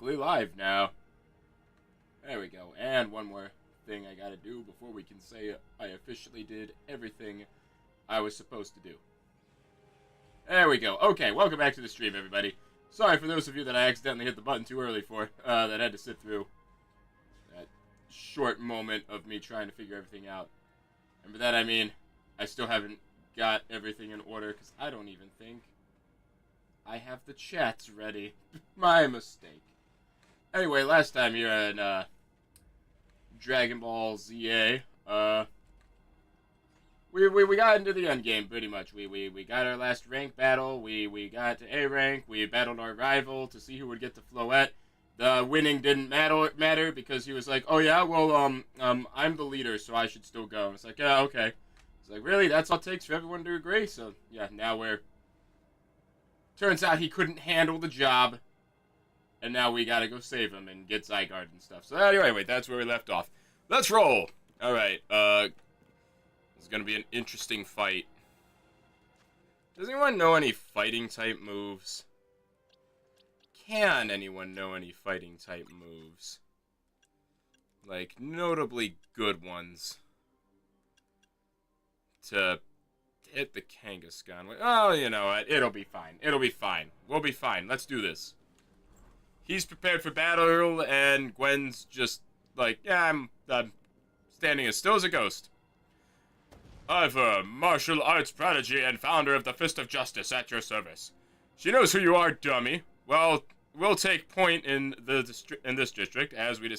technically live now. There we go. And one more thing I gotta do before we can say I officially did everything I was supposed to do. There we go. Okay, welcome back to the stream, everybody. Sorry for those of you that I accidentally hit the button too early for, that had to sit through that short moment of me trying to figure everything out. And by that I mean, I still haven't got everything in order, because I don't even think I have the chats ready. My mistake. Anyway, last time here in, Dragon Ball ZA, we got into the end game pretty much. We got our last rank battle. We got to A rank. We battled our rival to see who would get the Floette. The winning didn't matter because he was like, "Oh yeah, well I'm the leader, so I should still go." And it's like, "Yeah, okay." It's like, really? That's all it takes for everyone to agree? So yeah, now we're. Turns out he couldn't handle the job, and now we gotta go save him and get Zygarde and stuff. So anyway, that's where we left off. Let's roll. All right. It's gonna be an interesting fight. Does anyone know any fighting type moves? Can anyone know any fighting type moves? Like, notably good ones. To hit the Kangaskhan with. Oh, you know what? It'll be fine. It'll be fine. We'll be fine. Let's do this. He's prepared for battle, and Gwen's just like, yeah, I'm standing as still as a ghost. Ivor, martial arts prodigy and founder of the Fist of Justice at your service. She knows who you are, dummy. Well, we'll take point in this district as we I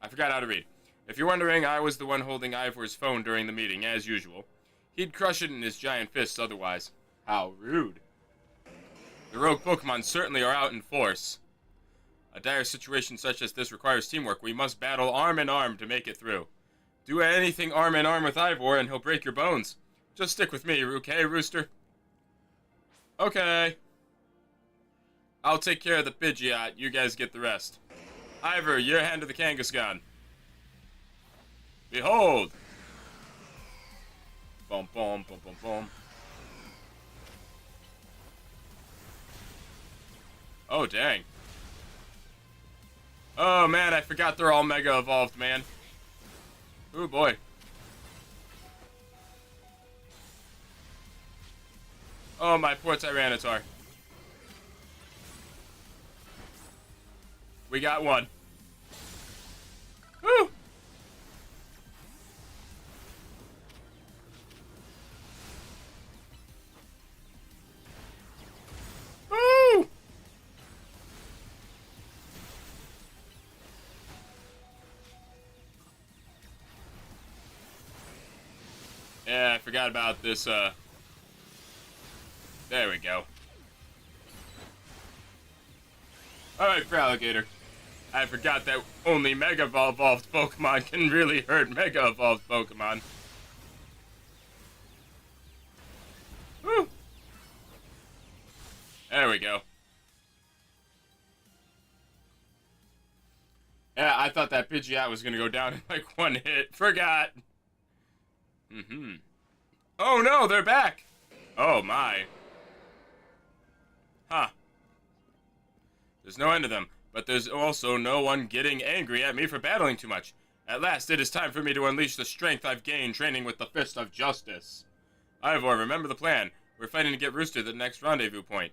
forgot how to read. If you're wondering, I was the one holding Ivor's phone during the meeting, as usual. He'd crush it in his giant fists otherwise. How rude. The rogue Pokemon certainly are out in force. A dire situation such as this requires teamwork. We must battle arm in arm to make it through. Do anything arm in arm with Ivor and he'll break your bones. Just stick with me, okay, Rooster? Okay. I'll take care of the Pidgeot. You guys get the rest. Ivor, your hand to the Kangaskhan. Behold! Boom, boom, boom, boom, boom. Oh, dang. Oh, man, I forgot they're all Mega Evolved, man. Oh, boy. Oh, my poor Tyranitar. We got one. Woo! Woo! Yeah, I forgot about this, There we go. Alright, Alligator. I forgot that only Mega Evolved Pokemon can really hurt Mega Evolved Pokemon. Woo! There we go. Yeah, I thought that Pidgeot was gonna go down in like one hit. Forgot! Oh no, they're back! Oh my. Huh. There's no end to them, but there's also no one getting angry at me for battling too much. At last, it is time for me to unleash the strength I've gained training with the Fist of Justice. Ivor, remember the plan. We're fighting to get Rooster to the next rendezvous point.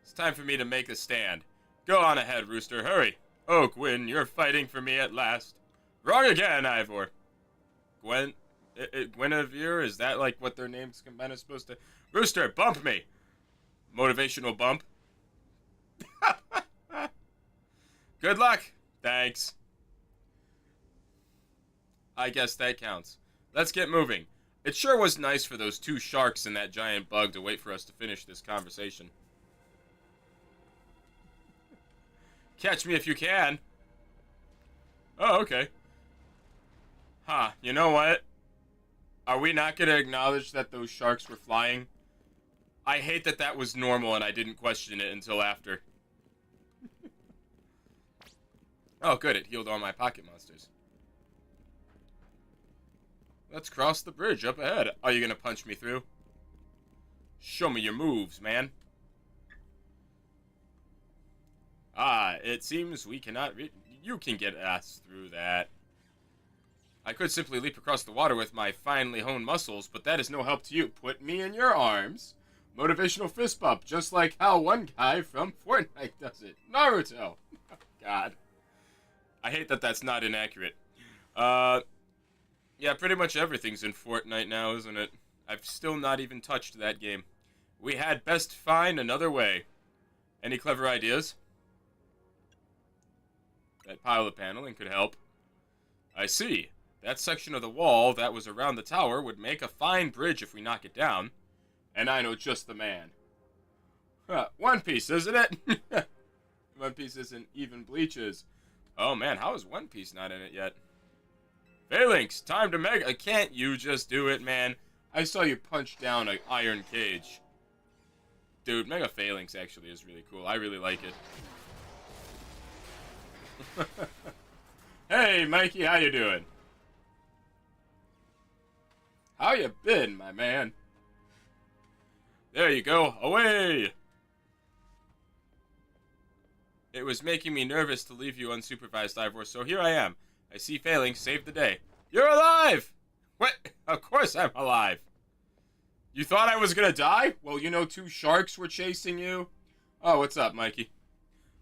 It's time for me to make a stand. Go on ahead, Rooster, hurry. Oh, Gwyn, you're fighting for me at last. Wrong again, Ivor. Guinevere? Is that like what their name's kind of supposed to... Rooster, bump me! Motivational bump. Good luck! Thanks. I guess that counts. Let's get moving. It sure was nice for those two sharks and that giant bug to wait for us to finish this conversation. Catch me if you can. Oh, okay. Huh, you know what? Are we not going to acknowledge that those sharks were flying? I hate that that was normal and I didn't question it until after. Oh, good, it healed all my pocket monsters. Let's cross the bridge up ahead. Are you going to punch me through? Show me your moves, man. Ah, it seems we cannot you can get us through that. I could simply leap across the water with my finely honed muscles, but that is no help to you. Put me in your arms. Motivational fist bump, just like how one guy from Fortnite does it. Naruto. God. I hate that that's not inaccurate. Yeah, pretty much everything's in Fortnite now, isn't it? I've still not even touched that game. We had best find another way. Any clever ideas? That pile of paneling could help. I see. That section of the wall that was around the tower would make a fine bridge if we knock it down. And I know just the man. One Piece, isn't it? One Piece isn't even Bleach's. Oh man, how is One Piece not in it yet? Phalanx, time to mega. Can't you just do it, man? I saw you punch down an iron cage. Dude, Mega Phalanx actually is really cool. I really like it. Hey, Mikey, how you doing? How you been, my man? There you go. Away! It was making me nervous to leave you unsupervised, Ivor, so here I am. I see Phalanx saved the day. You're alive! What? Of course I'm alive. You thought I was gonna die? Well, you know 2 sharks were chasing you. Oh, what's up, Mikey?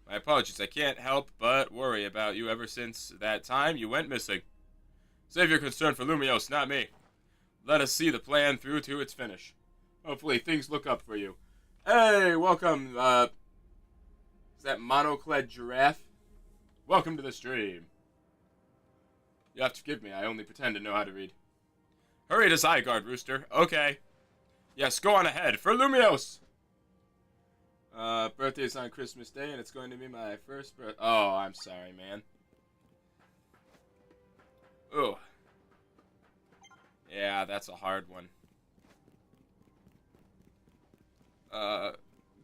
My apologies, I can't help but worry about you ever since that time you went missing. Save your concern for Lumios, not me. Let us see the plan through to its finish. Hopefully things look up for you. Hey, welcome, is that monocled giraffe? Welcome to the stream. You have to forgive me, I only pretend to know how to read. Hurry to Zygarde, Rooster. Okay. Yes, go on ahead. For Lumios! Birthday's on Christmas Day, and it's going to be my first birth. Oh, I'm sorry, man. Ooh. Yeah, that's a hard one.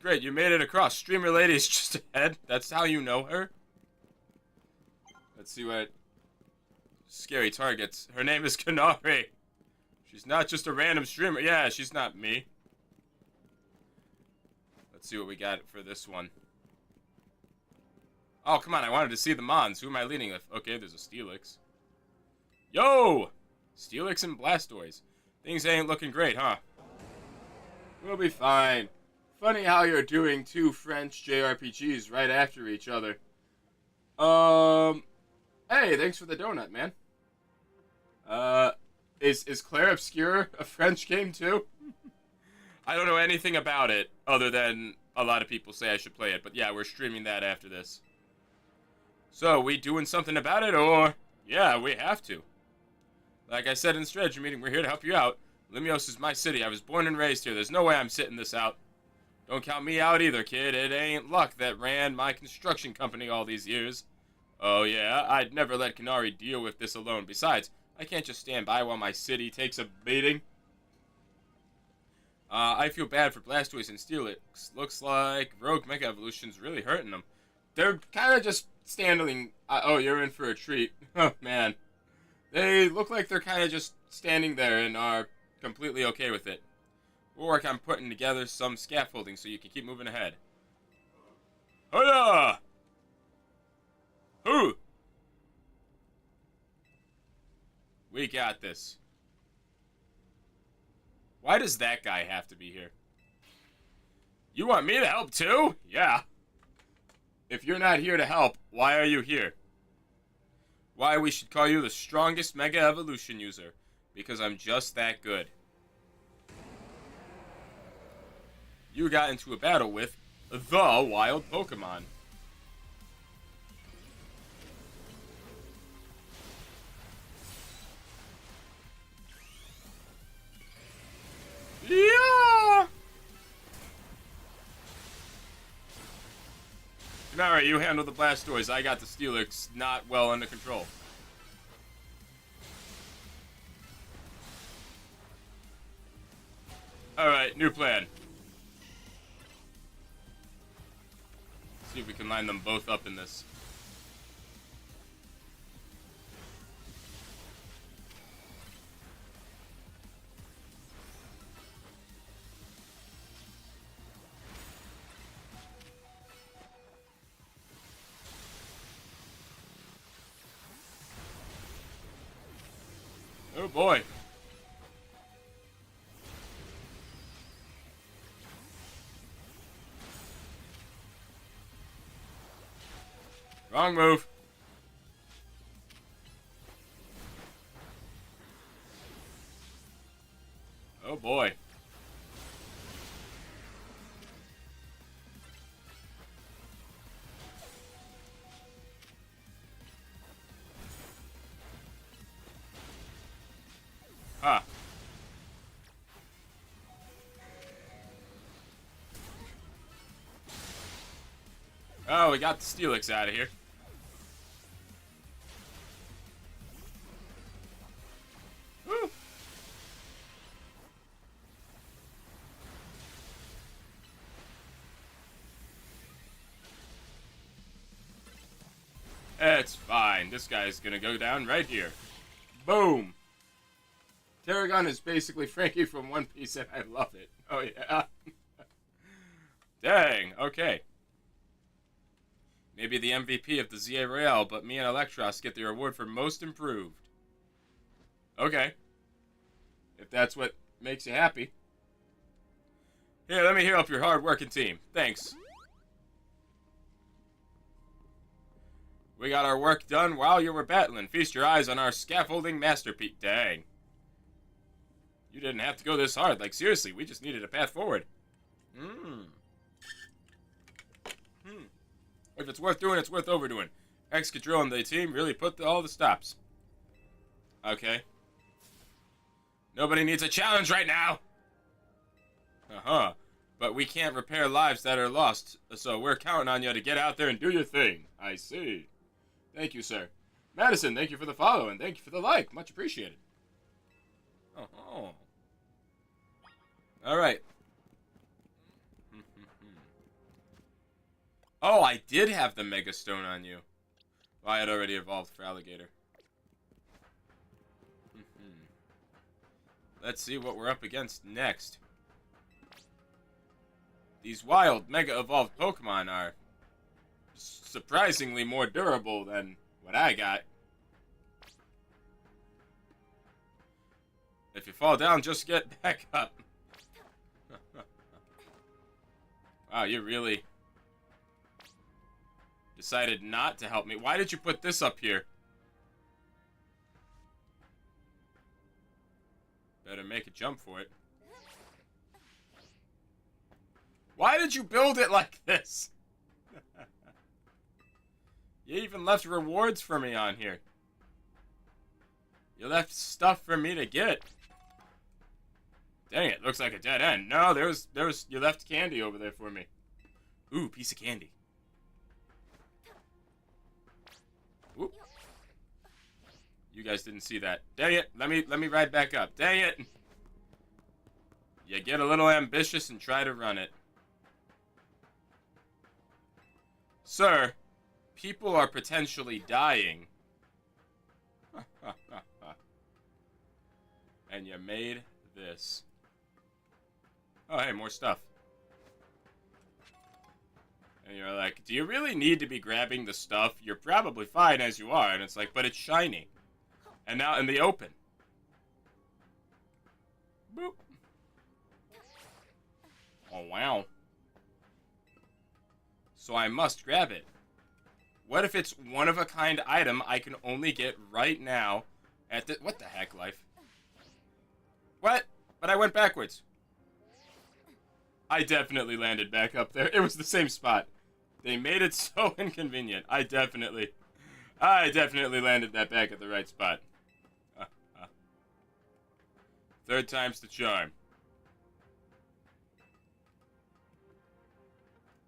Great, you made it across. Streamer Lady is just ahead. That's how you know her? Let's see what scary targets. Her name is Canary. She's not just a random streamer. Yeah, she's not me. Let's see what we got for this one. Oh, come on. I wanted to see the Mons. Who am I leading with? Okay, there's a Steelix. Yo! Steelix and Blastoise. Things ain't looking great, huh? We'll be fine. Funny how you're doing 2 French JRPGs right after each other. Hey, thanks for the donut, man. Is Claire Obscure a French game too? I don't know anything about it other than a lot of people say I should play it, but yeah, we're streaming that after this. So, we doing something about it, or? Yeah, we have to. Like I said in the strategy meeting, we're here to help you out. Limios is my city. I was born and raised here. There's no way I'm sitting this out. Don't count me out either, kid. It ain't luck that ran my construction company all these years. Oh yeah, I'd never let Canary deal with this alone. Besides, I can't just stand by while my city takes a beating. I feel bad for Blastoise and Steelix. Looks like Rogue Mega Evolution's really hurting them. They're kind of just standing... oh, you're in for a treat. Oh, man. They look like they're kind of just standing there and are completely okay with it. We'll work on putting together some scaffolding so you can keep moving ahead. Hoya! Who? We got this. Why does that guy have to be here? You want me to help too? Yeah. If you're not here to help, why are you here? Why we should call you the strongest Mega Evolution user. Because I'm just that good. You got into a battle with the wild Pokemon. Yeah! Alright, you handle the Blastoise. I got the Steelix not well under control. Alright, new plan. See if we can line them both up in this. Oh boy. Wrong move. Oh boy. Huh. Oh, we got the Steelix out of here. Woo. It's fine. This guy's gonna go down right here. Boom. Tarragon is basically Frankie from One Piece, and I love it. Oh, yeah. Dang, okay. Maybe the MVP of the ZA Royale, but me and Electros get the award for most improved. Okay. If that's what makes you happy. Here, let me hear up your hard-working team. Thanks. We got our work done while you were battling. Feast your eyes on our scaffolding masterpiece. Dang. You didn't have to go this hard. Like, seriously, we just needed a path forward. If it's worth doing, it's worth overdoing. Excadrill and the team really put all the stops. Okay. Nobody needs a challenge right now! Uh-huh. But we can't repair lives that are lost, so we're counting on you to get out there and do your thing. I see. Thank you, sir. Madison, thank you for the follow, and thank you for the like. Much appreciated. Oh. Alright. Oh, I did have the Mega Stone on you. Well, I had already evolved for Alligator. Let's see what we're up against next. These wild, Mega Evolved Pokemon are surprisingly more durable than what I got. If you fall down, just get back up. Wow, you really decided not to help me. Why did you put this up here? Better make a jump for it. Why did you build it like this? You even left rewards for me on here. You left stuff for me to get. Dang it, looks like a dead end. No, you left candy over there for me. Ooh, piece of candy. Ooh. You guys didn't see that. Dang it, let me ride back up. Dang it. You get a little ambitious and try to run it. Sir, people are potentially dying. And you made this. Oh, hey, more stuff. And you're like, do you really need to be grabbing the stuff? You're probably fine as you are. And it's like, but it's shiny. And now in the open. Boop. Oh, wow. So I must grab it. What if it's one-of-a-kind item I can only get right now at the... What the heck, life? What? But I went backwards. I definitely landed back up there. It was the same spot. They made it so inconvenient. I definitely landed that back at the right spot. Third time's the charm.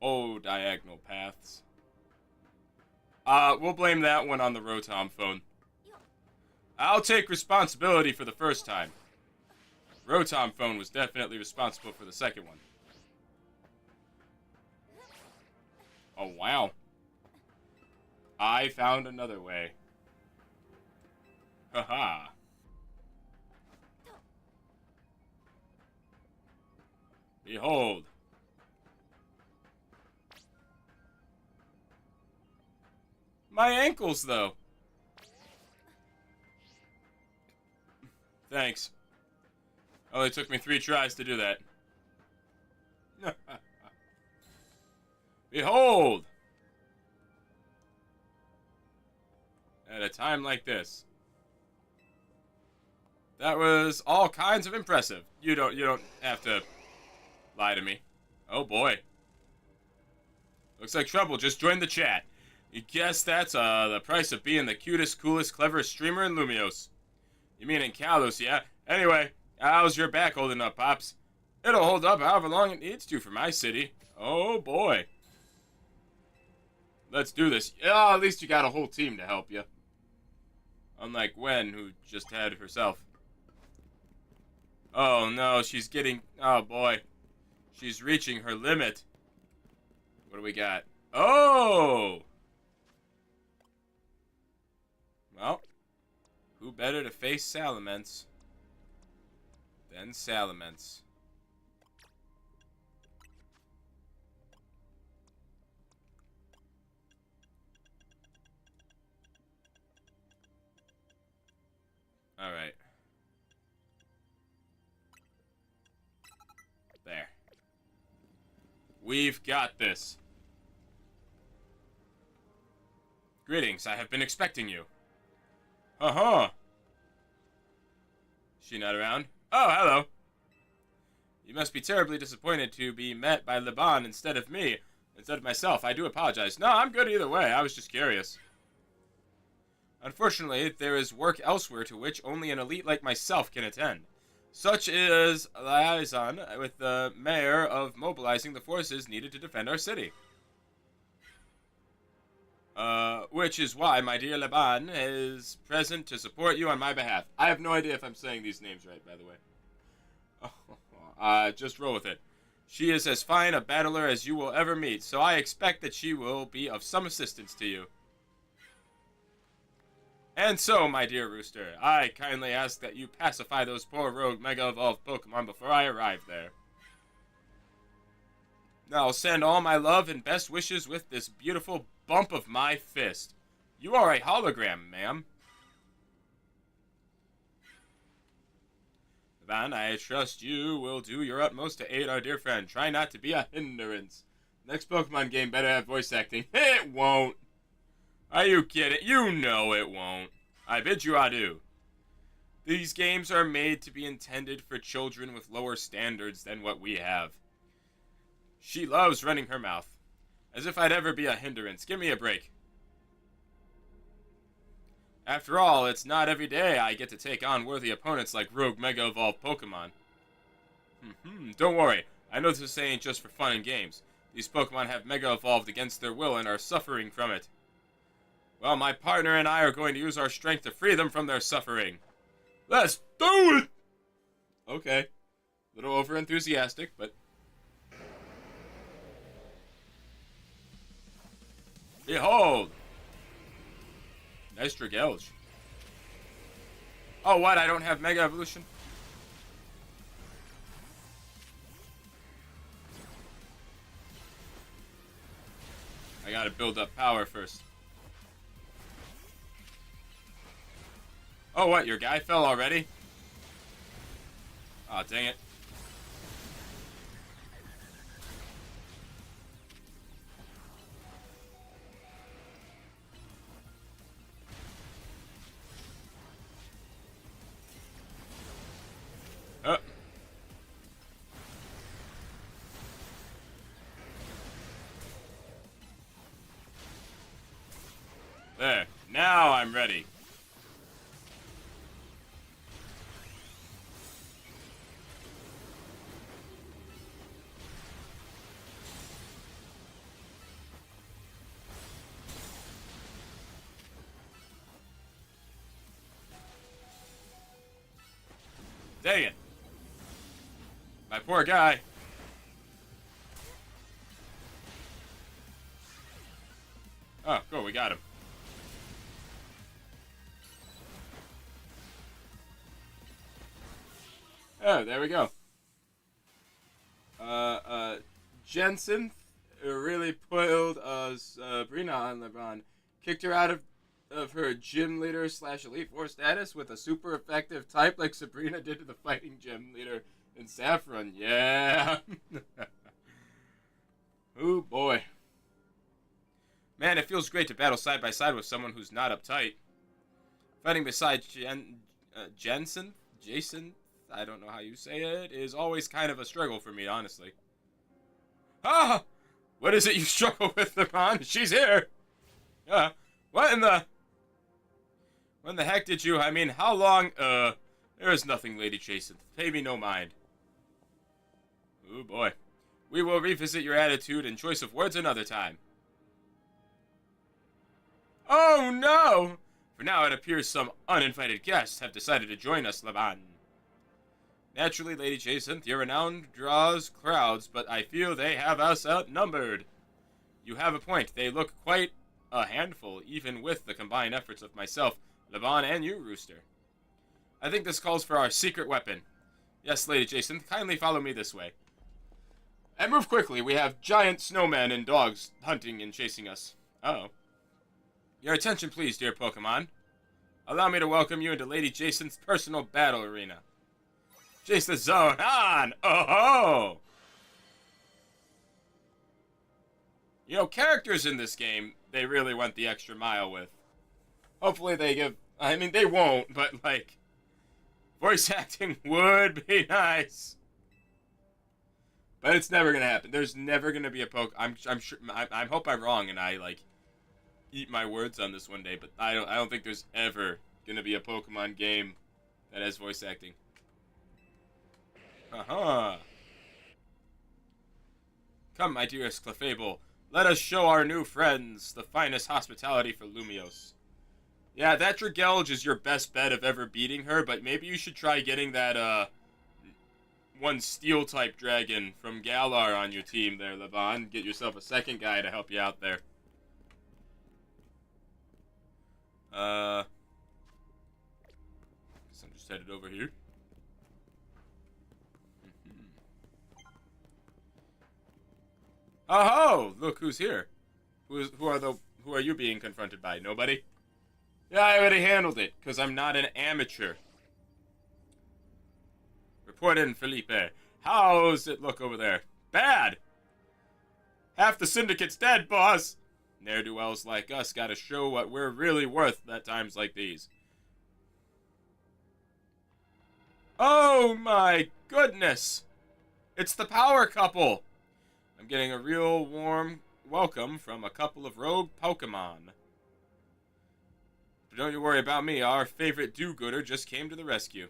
Oh, diagonal paths. We'll blame that one on the Rotom phone. I'll take responsibility for the first time. Rotom phone was definitely responsible for the second one. Oh, wow. I found another way. Haha. Behold. My ankles, though. Thanks. Only took me 3 tries to do that. Behold! At a time like this. That was all kinds of impressive. You don't have to lie to me. Oh boy. Looks like trouble just joined the chat. You guess that's the price of being the cutest, coolest, cleverest streamer in Lumios. You mean in Kalos, yeah? Anyway, how's your back holding up, Pops? It'll hold up however long it needs to for my city. Oh boy. Let's do this. Oh, at least you got a whole team to help you. Unlike Gwen, who just had herself. Oh no, she's getting... Oh boy. She's reaching her limit. What do we got? Oh! Well, who better to face Salamence than Salamence? Alright. There. We've got this. Greetings, I have been expecting you. Uh-huh. She not around? Oh, hello. You must be terribly disappointed to be met by Liban instead of me. Instead of myself. I do apologize. No, I'm good either way. I was just curious. Unfortunately, there is work elsewhere to which only an elite like myself can attend. Such is liaison with the mayor of mobilizing the forces needed to defend our city. Which is why my dear Liban is present to support you on my behalf. I have no idea if I'm saying these names right, by the way. Just roll with it. She is as fine a battler as you will ever meet, so I expect that she will be of some assistance to you. And so, my dear Rooster, I kindly ask that you pacify those poor rogue Mega Evolved Pokemon before I arrive there. Now, I'll send all my love and best wishes with this beautiful bump of my fist. You are a hologram, ma'am. Van, I trust you will do your utmost to aid our dear friend. Try not to be a hindrance. Next Pokemon game better have voice acting. It won't. Are you kidding? You know it won't. I bid you adieu. These games are made to be intended for children with lower standards than what we have. She loves running her mouth. As if I'd ever be a hindrance. Give me a break. After all, it's not every day I get to take on worthy opponents like rogue Mega Evolved Pokemon. Don't worry. I know this ain't just for fun and games. These Pokemon have Mega Evolved against their will and are suffering from it. Well, my partner and I are going to use our strength to free them from their suffering. Let's do it! Okay. A little over-enthusiastic, but... Behold! Nice Dragalge. Oh, what? I don't have Mega Evolution? I gotta build up power first. Oh, what? Your guy fell already? Aw, dang it. Oh. There. Now I'm ready. Dang it. My poor guy. Oh, cool, we got him. Oh, there we go. Jensen really pulled Sabrina on LeBron. Kicked her out of of her gym leader slash Elite Four status with a super effective type like Sabrina did to the fighting gym leader in Saffron. Yeah. Oh boy. Man, it feels great to battle side by side with someone who's not uptight. Fighting beside Jason, I don't know how you say it, is always kind of a struggle for me, honestly. Ah! What is it you struggle with, Levon? She's here! What in the... When the heck did you... I mean, how long... There is nothing, Lady Jason. Pay me no mind. Oh boy. We will revisit your attitude and choice of words another time. Oh no! For now, it appears some uninvited guests have decided to join us, Laban. Naturally, Lady Jacinth, your renown draws crowds, but I feel they have us outnumbered. You have a point. They look quite a handful, even with the combined efforts of myself, Laban, and you, Rooster. I think this calls for our secret weapon. Yes, Lady Jacinth, kindly follow me this way. And move quickly. We have giant snowmen and dogs hunting and chasing us. Uh-oh. Your attention, please, dear Pokemon. Allow me to welcome you into Lady Jacinth's personal battle arena. Chase the zone on! Oh-ho! You know, characters in this game, they really went the extra mile with. Hopefully they give... I mean, they won't, but, like... Voice acting would be nice. But it's never gonna happen. There's never gonna be a I'm sure... I hope I'm wrong and I, like... eat my words on this one day, but I don't think there's ever gonna be a Pokemon game that has voice acting. Come, my dearest Clefable, let us show our new friends the finest hospitality for Lumiose. Yeah, that Dragalge is your best bet of ever beating her, but maybe you should try getting that, one Steel-type dragon from Galar on your team there, Levon. Get yourself a second guy to help you out there. Guess I'm just headed over here. Oh ho! Look who's here. Who are you being confronted by? Nobody? Yeah, I already handled it, because I'm not an amateur. Report in, Felipe. How's it look over there? Bad! Half the syndicate's dead, boss! Ne'er-do-wells like us gotta show what we're really worth at times like these. Oh my goodness! It's the power couple! I'm getting a real warm welcome from a couple of rogue Pokemon. But don't you worry about me, our favorite do-gooder just came to the rescue.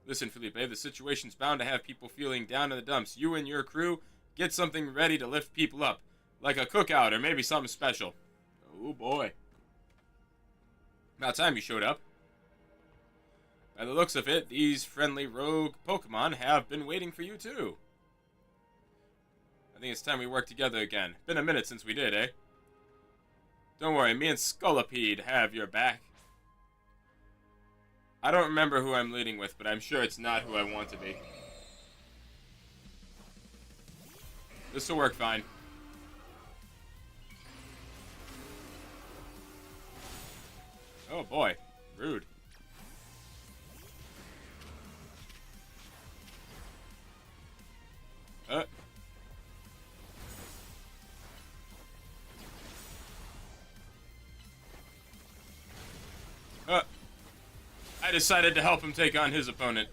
Listen, Felipe, the situation's bound to have people feeling down in the dumps. You and your crew, get something ready to lift people up. Like a cookout or maybe something special. Oh boy. About time you showed up. By the looks of it, these friendly rogue Pokemon have been waiting for you too. I think it's time we work together again. Been a minute since we did, eh? Don't worry, me and Scolipede have your back. I don't remember who I'm leading with, but I'm sure it's not who I want to be. This'll work fine. Oh boy, rude. I decided to help him take on his opponent.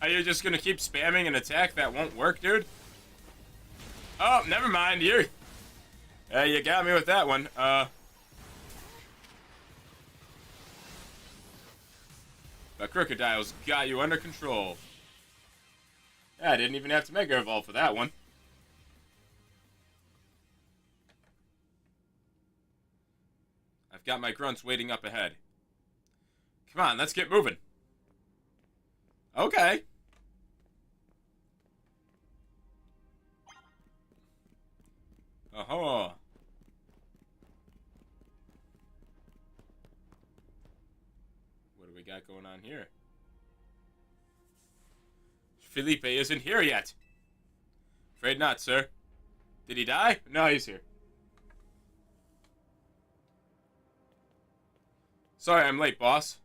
Are you just gonna keep spamming an attack that won't work, dude? Oh, never mind, you got me with that one. The Crocodile's got you under control. Yeah, I didn't even have to Mega Evolve for that one. I've got my grunts waiting up ahead. Come on, let's get moving. Okay. Oh. What do we got going on here? Felipe isn't here yet. Afraid not, sir. Did he die? No, he's here. Sorry I'm late, boss.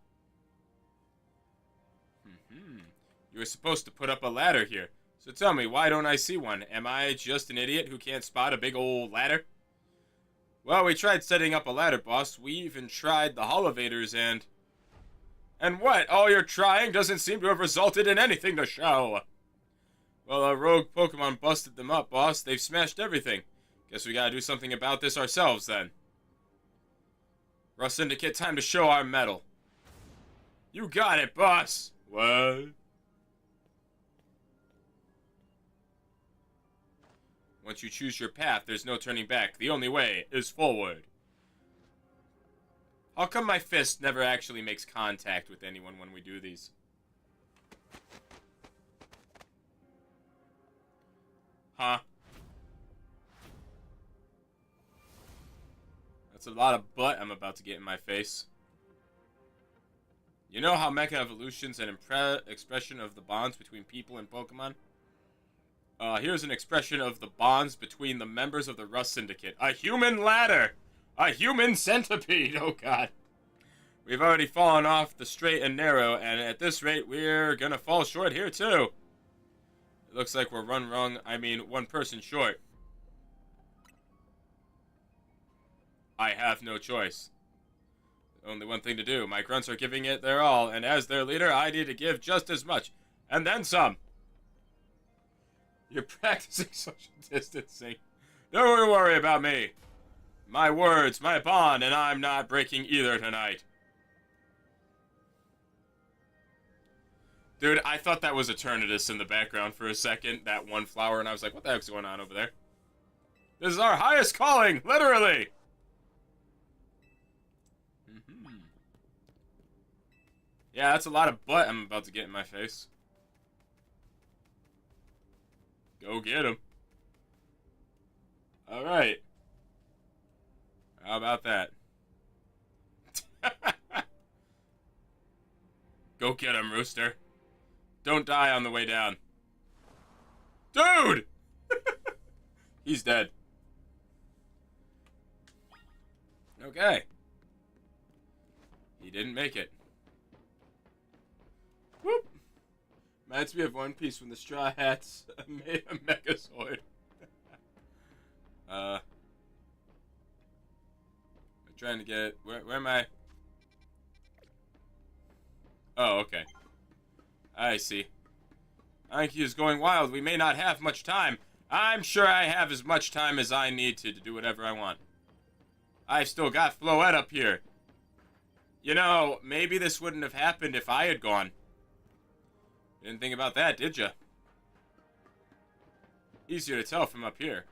You were supposed to put up a ladder here. So tell me, why don't I see one? Am I just an idiot who can't spot a big old ladder? Well, we tried setting up a ladder, boss. We even tried the elevators and... And what? All your trying doesn't seem to have resulted in anything to show. Well, a rogue Pokemon busted them up, boss. They've smashed everything. Guess we gotta do something about this ourselves, then. Rust Syndicate, time to show our mettle. You got it, boss. What? Once you choose your path, there's no turning back. The only way is forward. How come my fist never actually makes contact with anyone when we do these? Huh? That's a lot of butt I'm about to get in my face. You know how Mecha Evolution's an expression of the bonds between people and Pokemon? Here's an expression of the bonds between the members of the Rust Syndicate. A human ladder! A human centipede! Oh, God. We've already fallen off the straight and narrow, and at this rate, we're gonna fall short here, too. It looks like we're one person short. I have no choice. Only one thing to do. My grunts are giving it their all, and as their leader, I need to give just as much. And then some. You're practicing social distancing. Don't worry about me. My words, my bond, and I'm not breaking either tonight. Dude, I thought that was Eternatus in the background for a second, that one flower, and I was like, what the heck's going on over there? This is our highest calling, literally! Yeah, that's a lot of butt I'm about to get in my face. Go get him. Alright. How about that? Go get him, Rooster. Don't die on the way down. Dude! He's dead. Okay. He didn't make it. Whoop! Reminds me of One Piece when the Straw Hats made a Megazord. I'm trying to get... Where am I? Oh, okay. I see. Anki is going wild. We may not have much time. I'm sure I have as much time as I need to do whatever I want. I've still got Floette up here. You know, maybe this wouldn't have happened if I had gone. Didn't think about that, did ya? Easier to tell from up here.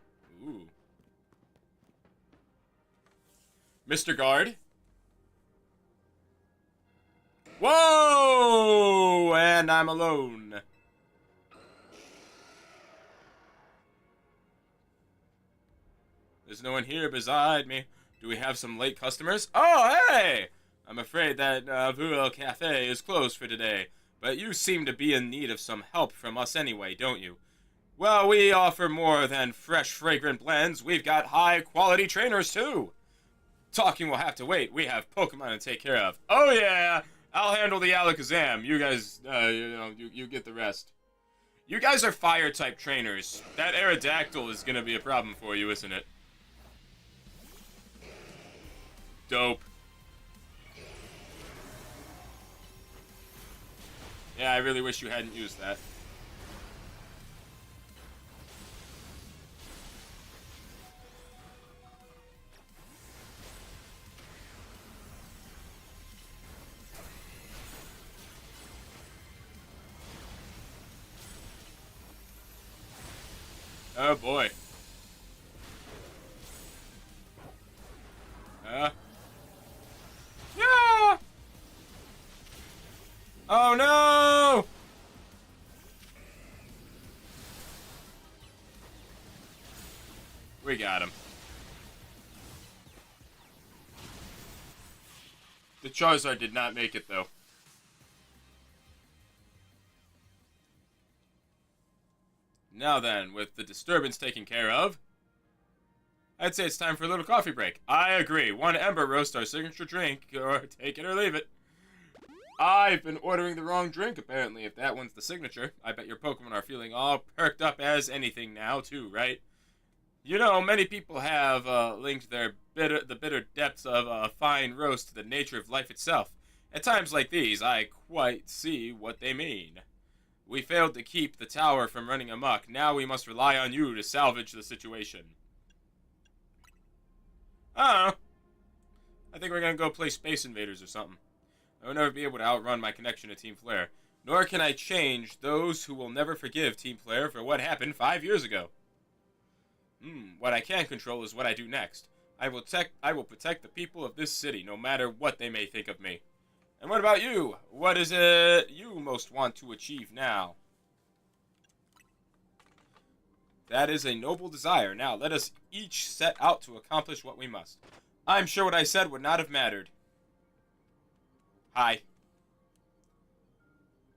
Ooh. Mr. Guard? Whoa! And I'm alone. There's no one here beside me. Do we have some late customers? Oh, hey! I'm afraid that Vuel Cafe is closed for today. But you seem to be in need of some help from us anyway, don't you? Well, we offer more than fresh, fragrant blends. We've got high-quality trainers, too. Talking will have to wait. We have Pokemon to take care of. Oh, yeah! I'll handle the Alakazam. You guys, you get the rest. You guys are Fire-type trainers. That Aerodactyl is going to be a problem for you, isn't it? Dope. Yeah, I really wish you hadn't used that. Oh boy. Yeah! Oh no! We got him. The Charizard did not make it though. Now then, with the disturbance taken care of, I'd say it's time for a little coffee break. I agree. One Ember Roast, our signature drink, or take it or leave it. I've been ordering the wrong drink, apparently, if that one's the signature. I bet your Pokemon are feeling all perked up as anything now, too, right? You know, many people have linked the bitter depths of a fine roast to the nature of life itself. At times like these, I quite see what they mean. We failed to keep the tower from running amok. Now we must rely on you to salvage the situation. I don't know. I think we're gonna go play Space Invaders or something. I will never be able to outrun my connection to Team Flare. Nor can I change those who will never forgive Team Flare for what happened 5 years ago. What I can control is what I do next. I will protect the people of this city, no matter what they may think of me. And what about you? What is it you most want to achieve now? That is a noble desire. Now, let us each set out to accomplish what we must. I'm sure what I said would not have mattered. Hi.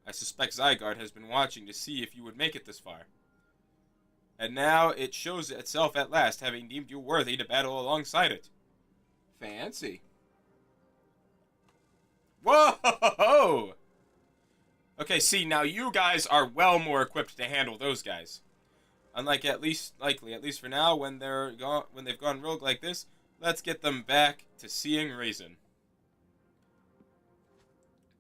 I suspect Zygarde has been watching to see if you would make it this far. And now it shows itself at last, having deemed you worthy to battle alongside it. Fancy. Whoa! Okay, see, now you guys are well more equipped to handle those guys. Unlike at least for now, when they've gone rogue like this, let's get them back to seeing reason.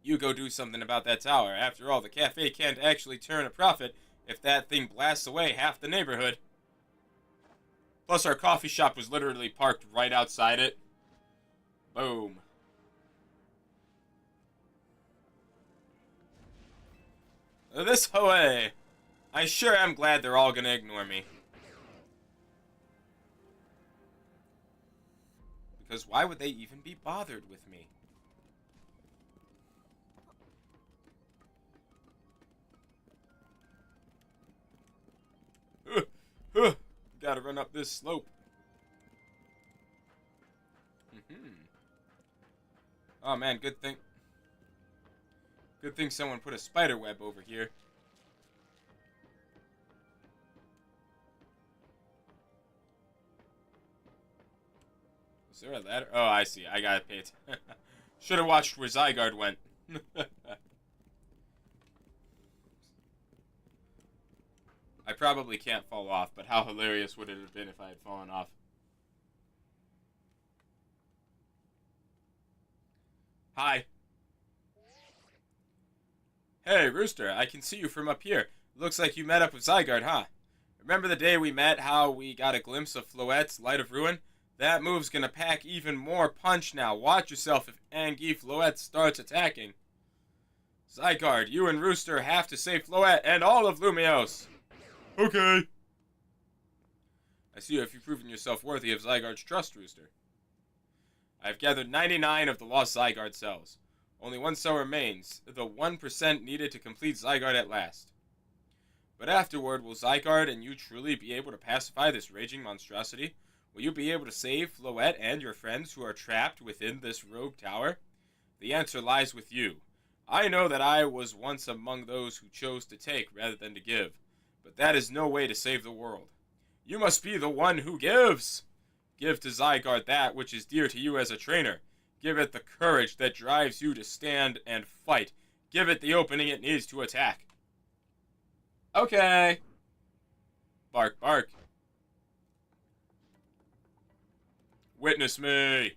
You go do something about that tower. After all, the cafe can't actually turn a profit if that thing blasts away half the neighborhood. Plus, our coffee shop was literally parked right outside it. Boom. This way. I sure am glad they're all gonna ignore me. Because why would they even be bothered with me? Gotta run up this slope. Oh man, good thing someone put a spider web over here. Is there a ladder? Oh, I see. I gotta pay it. Should have watched where Zygarde went. I probably can't fall off, but how hilarious would it have been if I had fallen off? Hi. Hey, Rooster, I can see you from up here. Looks like you met up with Zygarde, huh? Remember the day we met, how we got a glimpse of Floette's Light of Ruin? That move's gonna pack even more punch now. Watch yourself if Anguille Floette starts attacking. Zygarde, you and Rooster have to save Floette and all of Lumiose. Okay. I see you have proven yourself worthy of Zygarde's trust, Rooster. I've gathered 99 of the lost Zygarde cells. Only one cell remains, the 1% needed to complete Zygarde at last. But afterward, will Zygarde and you truly be able to pacify this raging monstrosity? Will you be able to save Floette and your friends who are trapped within this rogue tower? The answer lies with you. I know that I was once among those who chose to take rather than to give, but that is no way to save the world. You must be the one who gives. Give to Zygarde that which is dear to you as a trainer. Give it the courage that drives you to stand and fight. Give it the opening it needs to attack. Okay. Bark, bark. Witness me.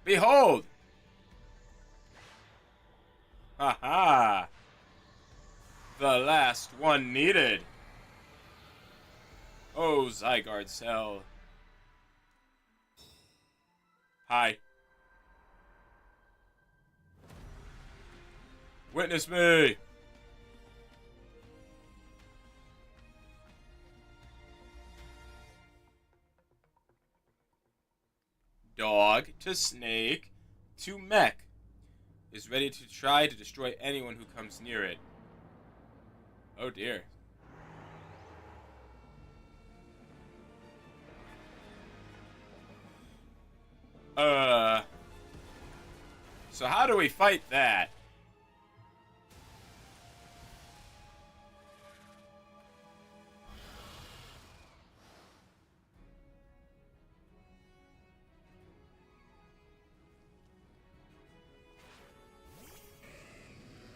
Behold! Ha ha! The last one needed. Oh, Zygarde cell. Hi. Witness me. Dog to snake to mech is ready to try to destroy anyone who comes near it. Oh dear. So how do we fight that?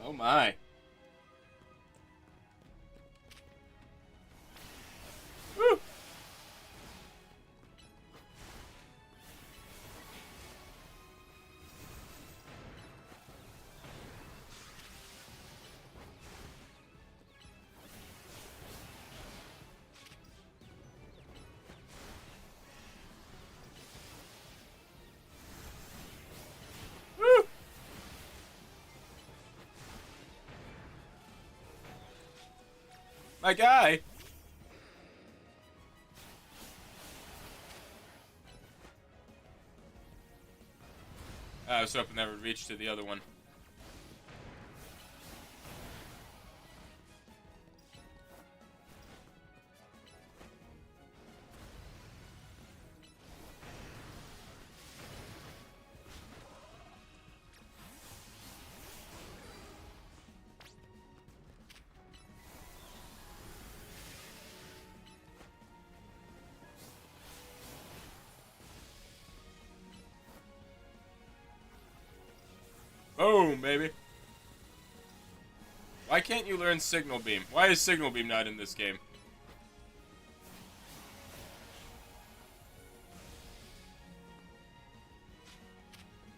Oh my. Woo. Woo. My guy. I was hoping that would reach to the other one. Boom, baby. Why can't you learn Signal Beam? Why is Signal Beam not in this game?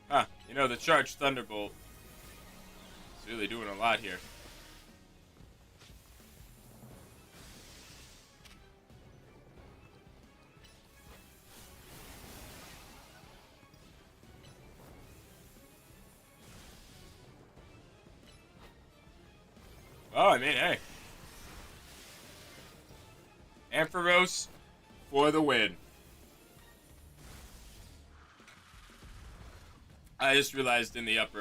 Huh, you know, the Charged Thunderbolt is really doing a lot here. Oh, I mean, hey. Ampharos for the win. I just realized in the up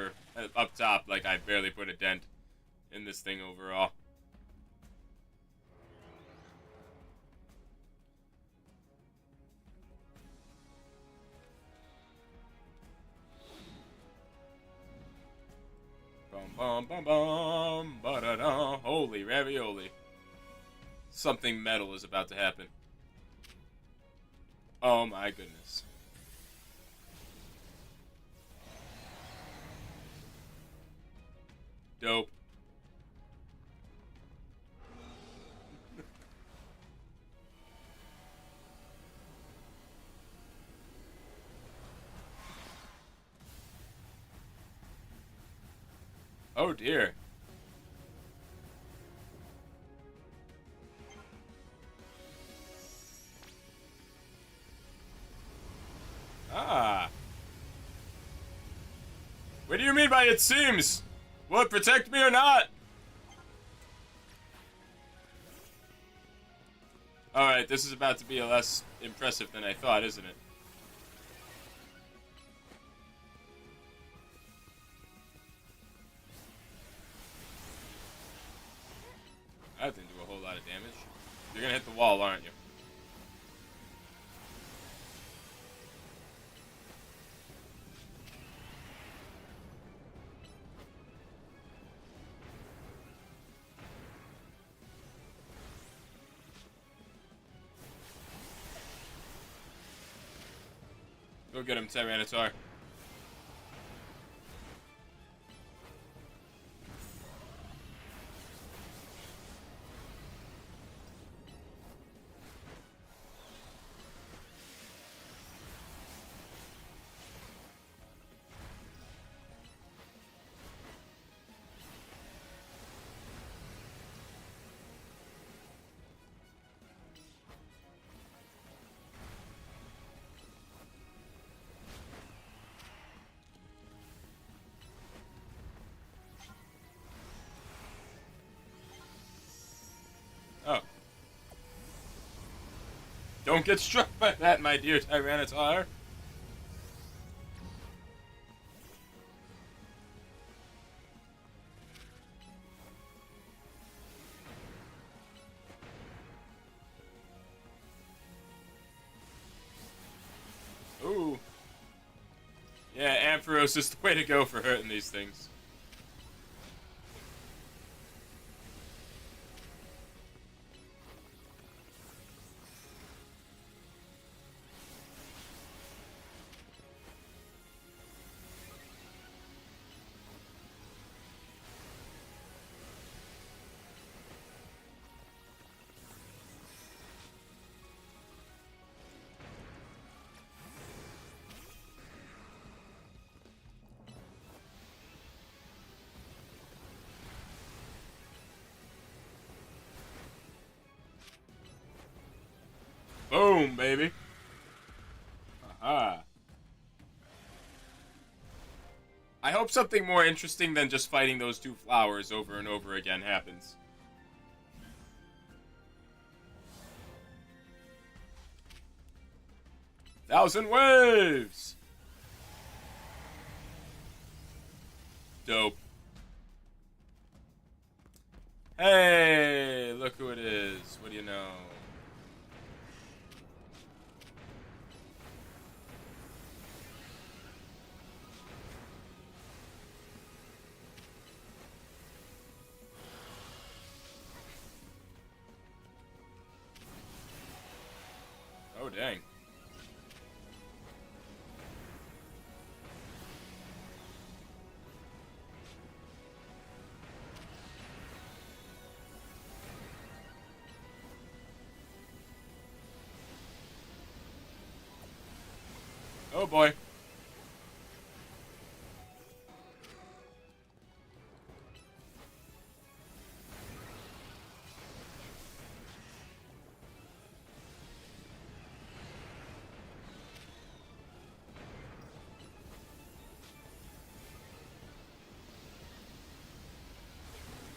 top, like, I barely put a dent in this thing overall. Bum bum bum ba da da. Holy ravioli. Something metal is about to happen. Oh my goodness. Dope. Oh dear. Ah. What do you mean by it seems? Will it protect me or not? Alright, this is about to be less impressive than I thought, isn't it? That didn't do a whole lot of damage. You're gonna hit the wall, aren't you? Go get him, Tyranitar. Oh. Don't get struck by that, my dear Tyranitar. Ooh. Yeah, Ampharos is the way to go for hurting these things. Boom, baby. Aha. I hope something more interesting than just fighting those two flowers over and over again happens. Thousand waves! Dope. Hey, look who it is. What do you know? Oh, dang. Oh, boy.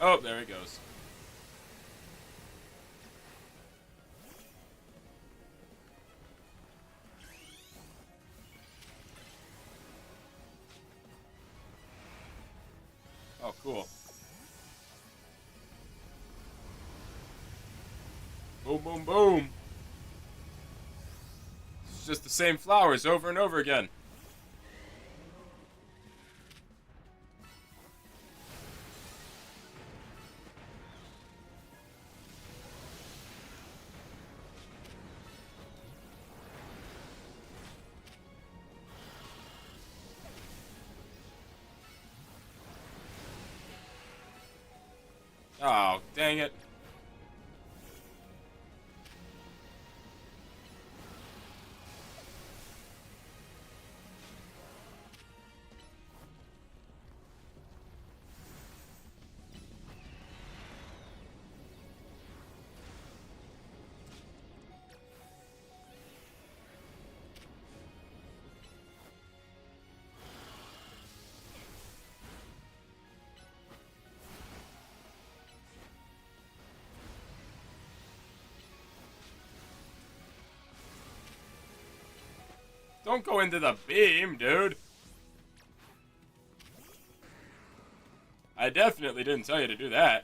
Oh, there he goes. Oh, cool. Boom, boom, boom. It's just the same flowers over and over again. Oh, dang it. Don't go into the beam, dude. I definitely didn't tell you to do that.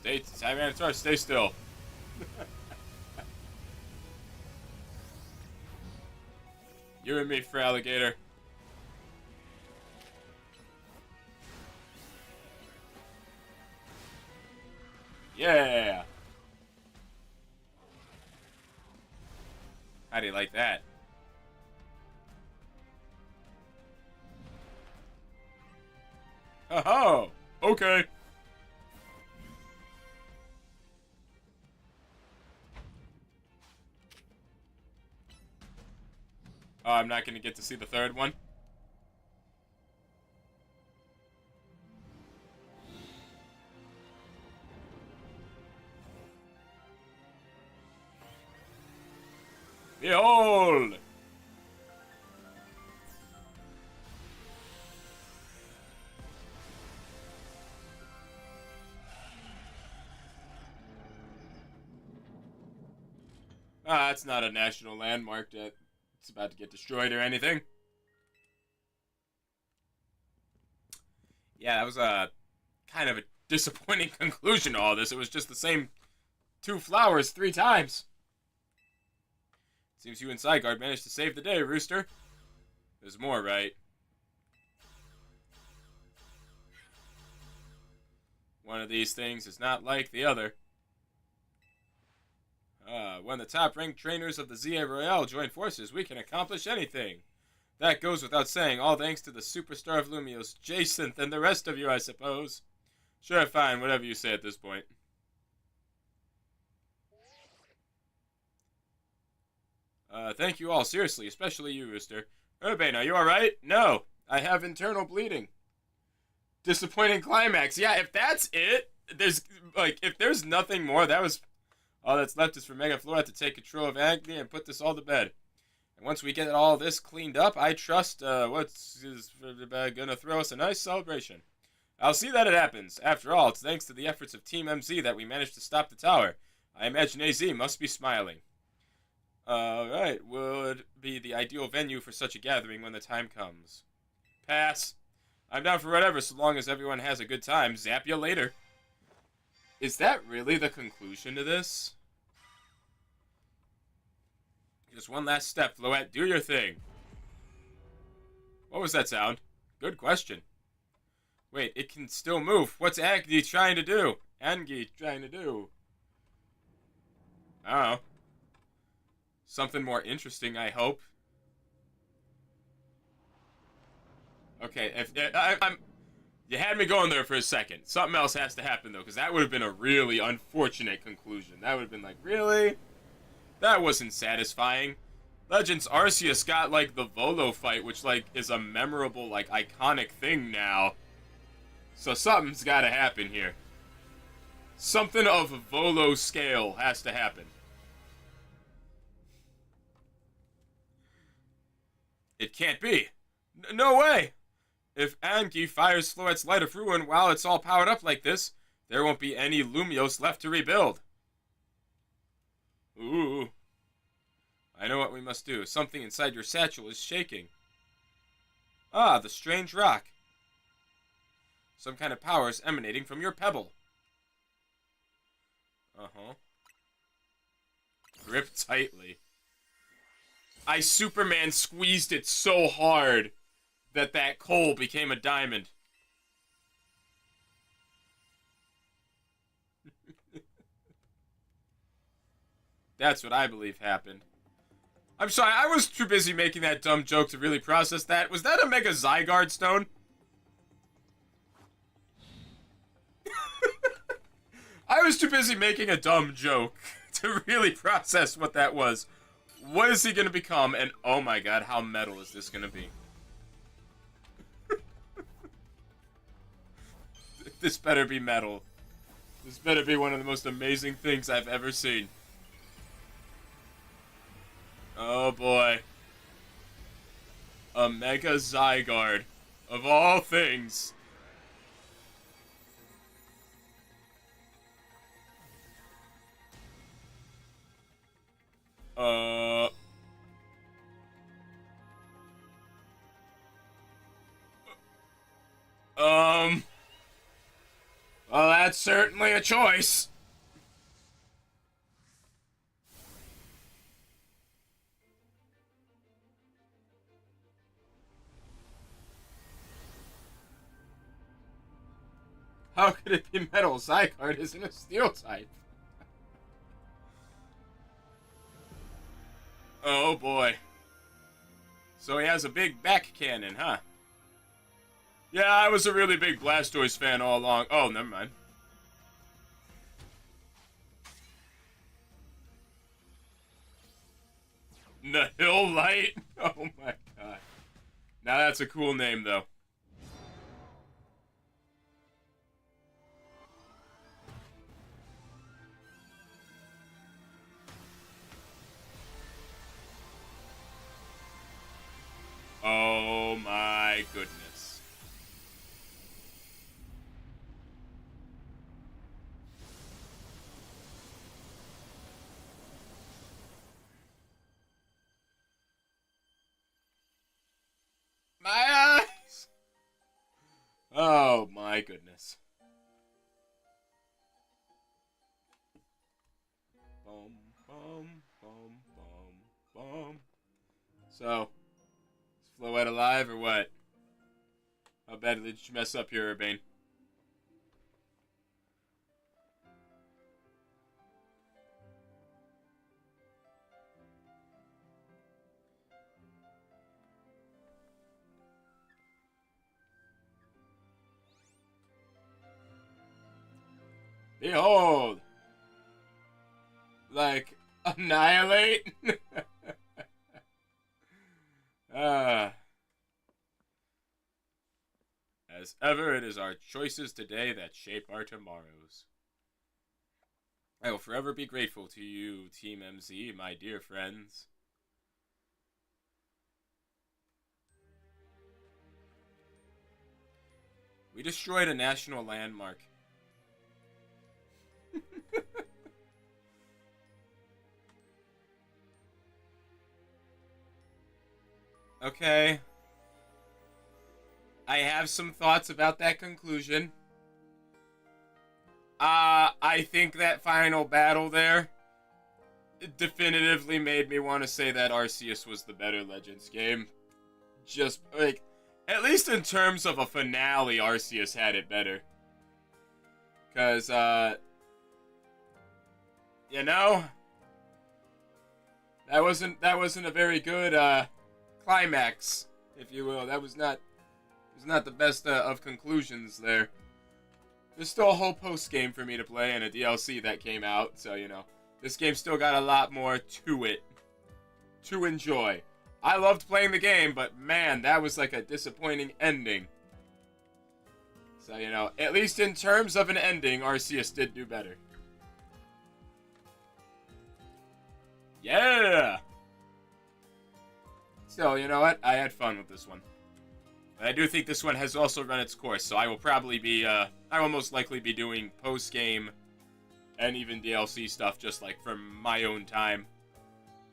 Tyranitar, stay still. You and me for alligator. Yeah. How do you like that? Oh, okay. Oh, I'm not gonna get to see the third one. Behold! Ah, that's not a national landmark that it's about to get destroyed or anything. Yeah, that was kind of a disappointing conclusion to all this. It was just the same 2 flowers 3 times. Seems you and Zygarde managed to save the day, Rooster. There's more, right? One of these things is not like the other. When the top-ranked trainers of the ZA Royale join forces, we can accomplish anything. That goes without saying, all thanks to the superstar of Lumiose, Jacynth, and the rest of you, I suppose. Sure, fine, whatever you say at this point. Thank you all, seriously, especially you, Rooster. Urbane, are you alright? No, I have internal bleeding. Disappointing climax. Yeah, if that's it, if there's nothing more, that was... All that's left is for Mega Flora to take control of Agni and put this all to bed. And once we get all this cleaned up, I trust, gonna throw us a nice celebration. I'll see that it happens. After all, it's thanks to the efforts of Team MZ that we managed to stop the tower. I imagine AZ must be smiling. Right, would be the ideal venue for such a gathering when the time comes. Pass. I'm down for whatever, so long as everyone has a good time. Zap you later. Is that really the conclusion to this? Just one last step, Floette. Do your thing. What was that sound? Good question. Wait, it can still move. What's Agni trying to do? Angie trying to do? I don't know. Something more interesting, I hope. Okay, I'm... You had me going there for a second. Something else has to happen, though, because that would have been a really unfortunate conclusion. That would have been like, really? That wasn't satisfying. Legends Arceus got, like, the Volo fight, which, like, is a memorable, like, iconic thing now. So something's gotta happen here. Something of Volo scale has to happen. It can't be. No way! If Anki fires Floette's Light of Ruin while it's all powered up like this, there won't be any Lumiose left to rebuild. Ooh. I know what we must do. Something inside your satchel is shaking. Ah, the strange rock. Some kind of power is emanating from your pebble. Uh-huh. Grip tightly. I Superman squeezed it so hard that coal became a diamond. That's what I believe happened. I'm sorry, I was too busy making that dumb joke to really process that. Was that a Mega Zygarde stone? I was too busy making a dumb joke to really process what that was. What is he gonna become? And oh my god, how metal is this gonna be? This better be metal. This better be one of the most amazing things I've ever seen. Oh boy. A Mega Zygarde. Of all things. Well, that's certainly a choice. How could it be metal? Zygarde isn't a steel type. Oh boy. So he has a big back cannon, huh? Yeah, I was a really big Blastoise fan all along. Oh, never mind. Nihil Light? Oh my god. Now that's a cool name, though. Oh my goodness. My eyes! Oh my goodness. Bum, bum, bum. So, is Floette alive or what? How badly did you mess up here, Urbane? Behold! Like, annihilate? Ah. As ever, it is our choices today that shape our tomorrows. I will forever be grateful to you, Team MZ, my dear friends. We destroyed a national landmark. Okay. I have some thoughts about that conclusion. I think that final battle there definitively made me want to say that Arceus was the better Legends game. Just, like, at least in terms of a finale, Arceus had it better. Because, you know, that wasn't a very good, climax, if you will. That was not the best of conclusions there. There's still a whole post-game for me to play and a DLC that came out, so, you know, this game still got a lot more to it to enjoy. I loved playing the game, but man, that was like a disappointing ending. So, you know, at least in terms of an ending, Arceus did do better. Yeah! Still, you know what? I had fun with this one. But I do think this one has also run its course, so I will probably be, I will most likely be doing post-game and even DLC stuff just, like, from my own time.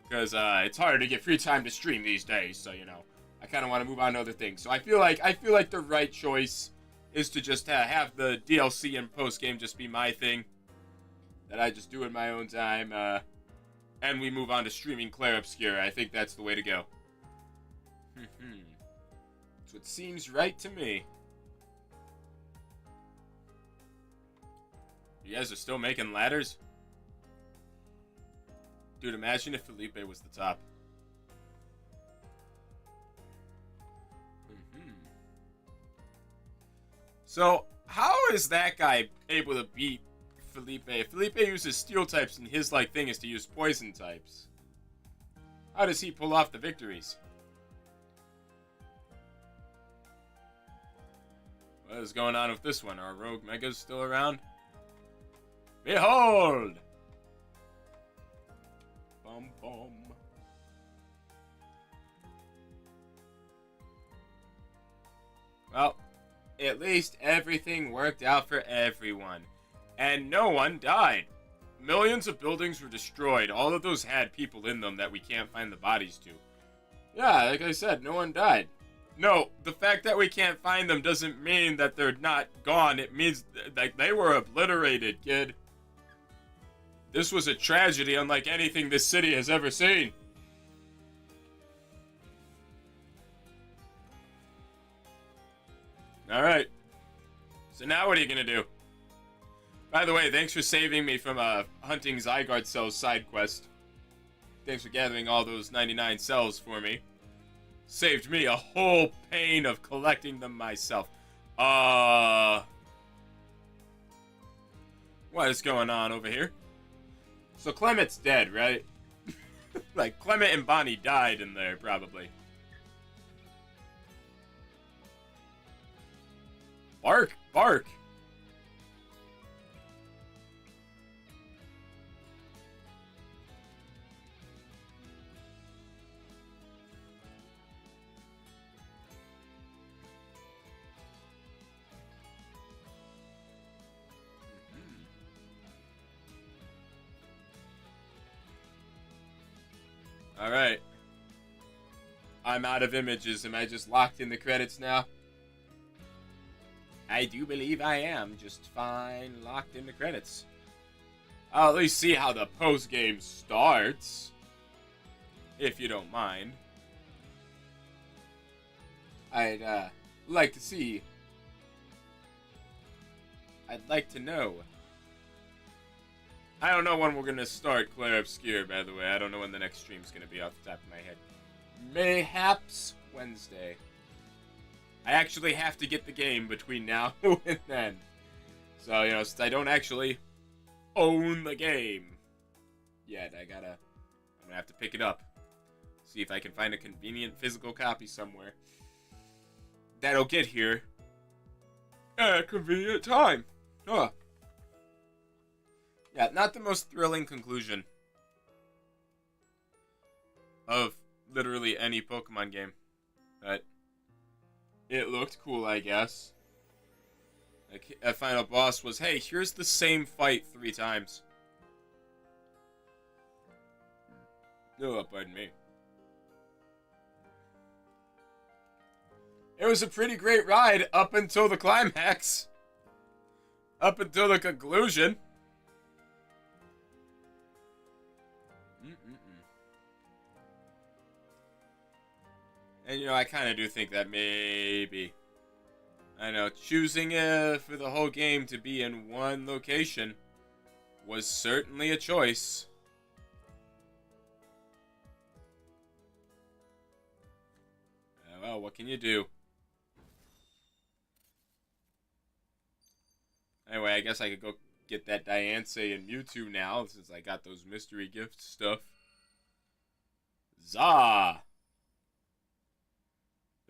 Because, it's hard to get free time to stream these days, so, you know, I kind of want to move on to other things. So I feel like the right choice is to just have the DLC and post-game just be my thing. That I just do in my own time, and we move on to streaming Clair Obscura. I think that's the way to go. That's what seems right to me. You guys are still making ladders? Dude, imagine if Felipe was the top. So, how is that guy able to beat Felipe? Felipe uses steel types and his, like, thing is to use poison types. How does he pull off the victories? What is going on with this one? Are Rogue Megas still around? Behold! Bum bum. Well, at least everything worked out for everyone. And no one died. Millions of buildings were destroyed. All of those had people in them that we can't find the bodies to. Yeah, like I said, no one died. No, the fact that we can't find them doesn't mean that they're not gone. It means that they were obliterated, kid. This was a tragedy unlike anything this city has ever seen. Alright. So now what are you gonna do? By the way, thanks for saving me from hunting Zygarde cells side quest. Thanks for gathering all those 99 cells for me. Saved me a whole pain of collecting them myself. What is going on over here? So Clement's dead, right? Like, Clement and Bonnie died in there, probably. Bark! Bark! Alright. I'm out of images. Am I just locked in the credits now? I do believe I am just fine locked in the credits. I'll at least see how the post-game starts. if you don't mind. I'd like to see. I'd like to know. I don't know when we're gonna start Claire Obscure, by the way. I don't know when the next stream's gonna be off the top of my head. Mayhaps Wednesday. I actually have to get the game between now and then. So, since I don't actually own the game yet, I'm gonna have to pick it up. See if I can find a convenient physical copy somewhere that'll get here at a convenient time. Huh. Yeah, not the most thrilling conclusion of literally any Pokemon game. But it looked cool, I guess. Like, a final boss was, hey, here's the same fight 3 times. Oh, pardon me. It was a pretty great ride up until the climax. Up until the conclusion. And, I kind of do think that maybe, I know, choosing for the whole game to be in one location was certainly a choice. Well, what can you do? Anyway, I guess I could go get that Diancie and Mewtwo now, since I got those mystery gift stuff. Zah!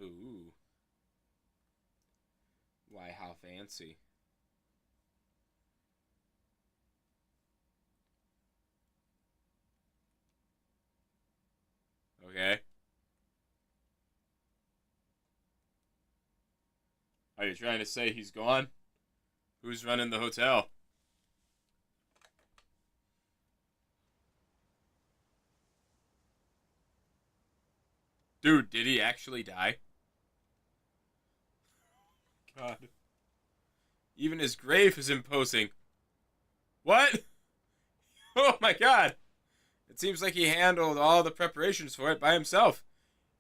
Ooh. Why, how fancy. Okay. Are you trying to say he's gone? Who's running the hotel? Dude, did he actually die? God. Even his grave is imposing. What? Oh my god. It seems like he handled all the preparations for it by himself.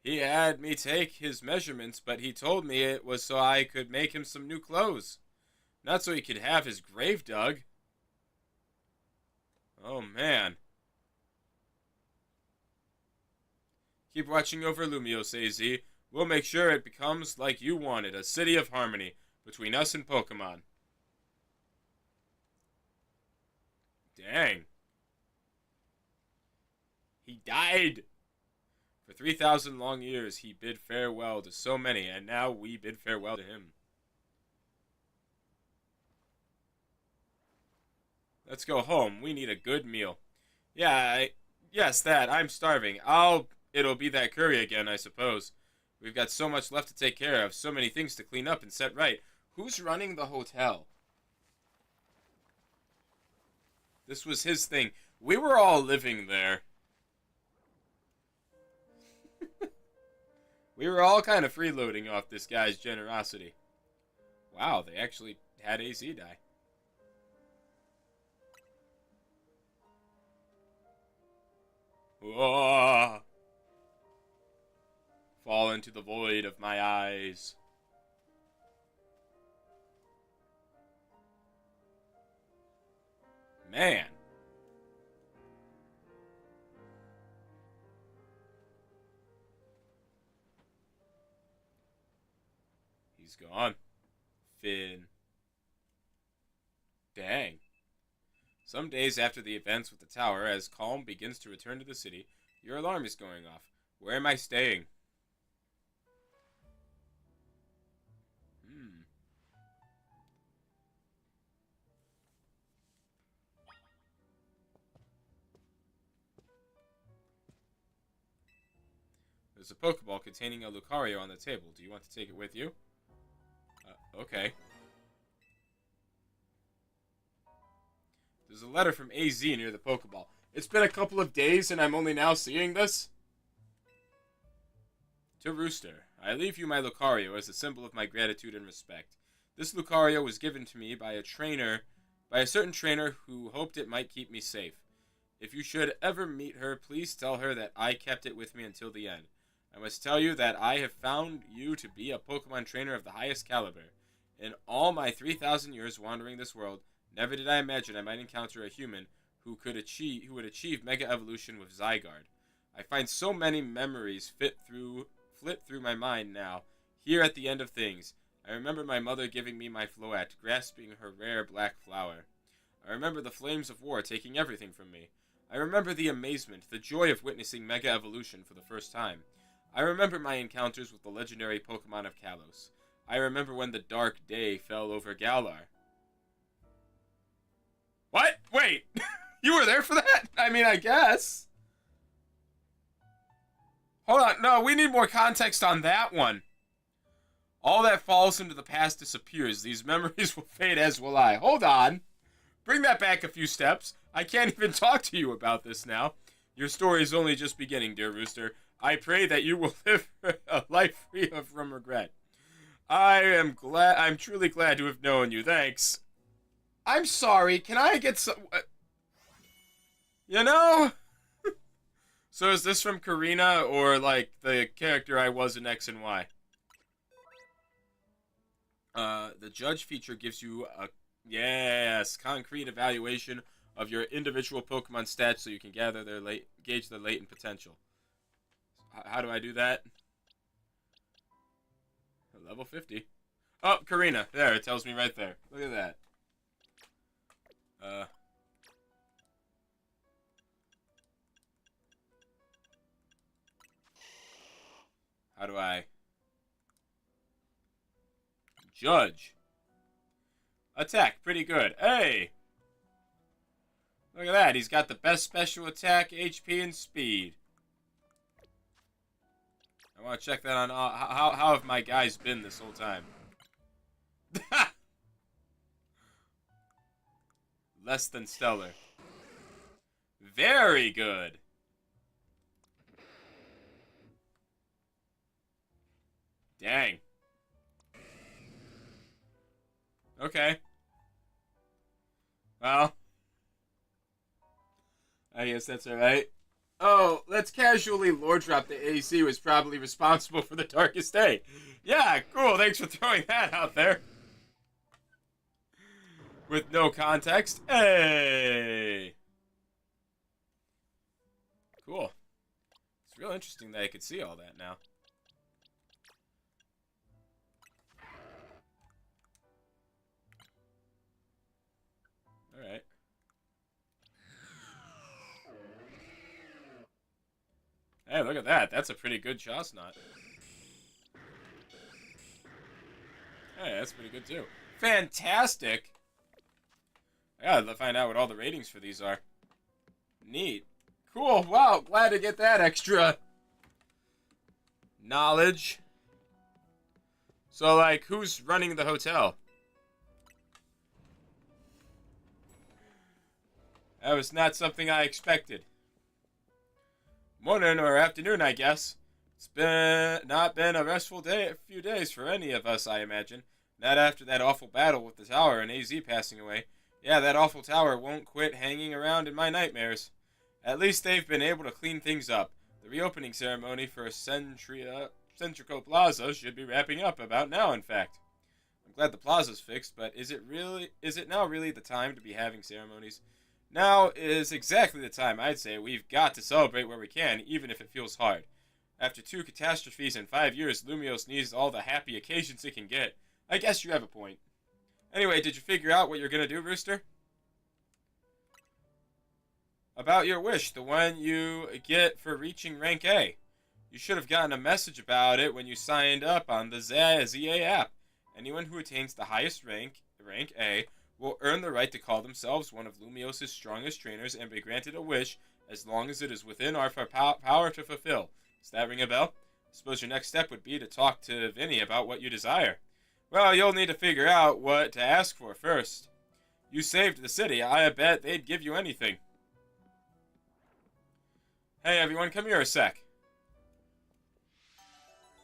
He had me take his measurements, but he told me it was so I could make him some new clothes. Not so he could have his grave dug. Oh man. Keep watching over Lumiose, AZ. We'll make sure it becomes like you wanted, a city of harmony between us and Pokemon. Dang. He died! For 3,000 long years he bid farewell to so many, and now we bid farewell to him. Let's go home. We need a good meal. Yeah, yes, that. I'm starving. It'll be that curry again, I suppose. We've got so much left to take care of, so many things to clean up and set right. Who's running the hotel? This was his thing. We were all living there. We were all kind of freeloading off this guy's generosity. Wow, they actually had AZ die. Whoa. Fall into the void of my eyes. Man. He's gone. Finn. Dang. Some days after the events with the tower, as calm begins to return to the city, your alarm is going off. Where am I staying? There's a Pokeball containing a Lucario on the table. Do you want to take it with you? Okay. There's a letter from AZ near the Pokeball. It's been a couple of days and I'm only now seeing this? To Rooster, I leave you my Lucario as a symbol of my gratitude and respect. This Lucario was given to me by a certain trainer who hoped it might keep me safe. If you should ever meet her, please tell her that I kept it with me until the end. I must tell you that I have found you to be a Pokemon trainer of the highest caliber. In all my 3,000 years wandering this world, never did I imagine I might encounter a human who would achieve Mega Evolution with Zygarde. I find so many memories flit through my mind now, here at the end of things. I remember my mother giving me my Floette, grasping her rare black flower. I remember the flames of war taking everything from me. I remember the amazement, the joy of witnessing Mega Evolution for the first time. I remember my encounters with the legendary Pokemon of Kalos. I remember when the dark day fell over Galar. What? Wait! You were there for that? I mean, I guess. Hold on. No, we need more context on that one. All that falls into the past disappears. These memories will fade, as will I. Hold on. Bring that back a few steps. I can't even talk to you about this now. Your story is only just beginning, dear Rooster. I pray that you will live a life free from regret. I'm truly glad to have known you. Thanks. I'm sorry. Can I get some... You know? So is this from Karina or, like, the character I was in X and Y? The judge feature gives you a... Yes, concrete evaluation of your individual Pokemon stats so you can gauge their latent potential. How do I do that? Level 50. Oh, Karina. There, it tells me right there. Look at that. How do I... Judge. Attack. Pretty good. Hey! Look at that. He's got the best special attack, HP, and speed. I want to check that on... How have my guys been this whole time? Less than stellar. Very good. Dang. Okay. Well. I guess that's alright. Oh, let's casually lore drop the AC was probably responsible for the darkest day. Yeah, cool. Thanks for throwing that out there. With no context. Hey! Cool. It's real interesting that I could see all that now. Alright. Hey, look at that. That's a pretty good Chestnut. Hey, that's pretty good too. Fantastic! I gotta find out what all the ratings for these are. Neat. Cool. Wow, glad to get that extra knowledge. So, like, who's running the hotel? That was not something I expected. Morning or afternoon, I guess. It's not been a restful few days for any of us, I imagine. Not after that awful battle with the tower and AZ passing away. Yeah, that awful tower won't quit hanging around in my nightmares. At least they've been able to clean things up. The reopening ceremony for Centrico Plaza should be wrapping up about now, in fact. I'm glad the plaza's fixed, but is it now really the time to be having ceremonies? Now is exactly the time, I'd say. We've got to celebrate where we can, even if it feels hard. After 2 catastrophes in 5 years, Lumiose needs all the happy occasions it can get. I guess you have a point. Anyway, did you figure out what you're gonna do, Rooster? About your wish, the one you get for reaching rank A. You should have gotten a message about it when you signed up on the ZA app. Anyone who attains the highest rank A, will earn the right to call themselves one of Lumiose's strongest trainers and be granted a wish as long as it is within our power to fulfill. Does that ring a bell? I suppose your next step would be to talk to Vinny about what you desire. Well, you'll need to figure out what to ask for first. You saved the city. I bet they'd give you anything. Hey, everyone, come here a sec.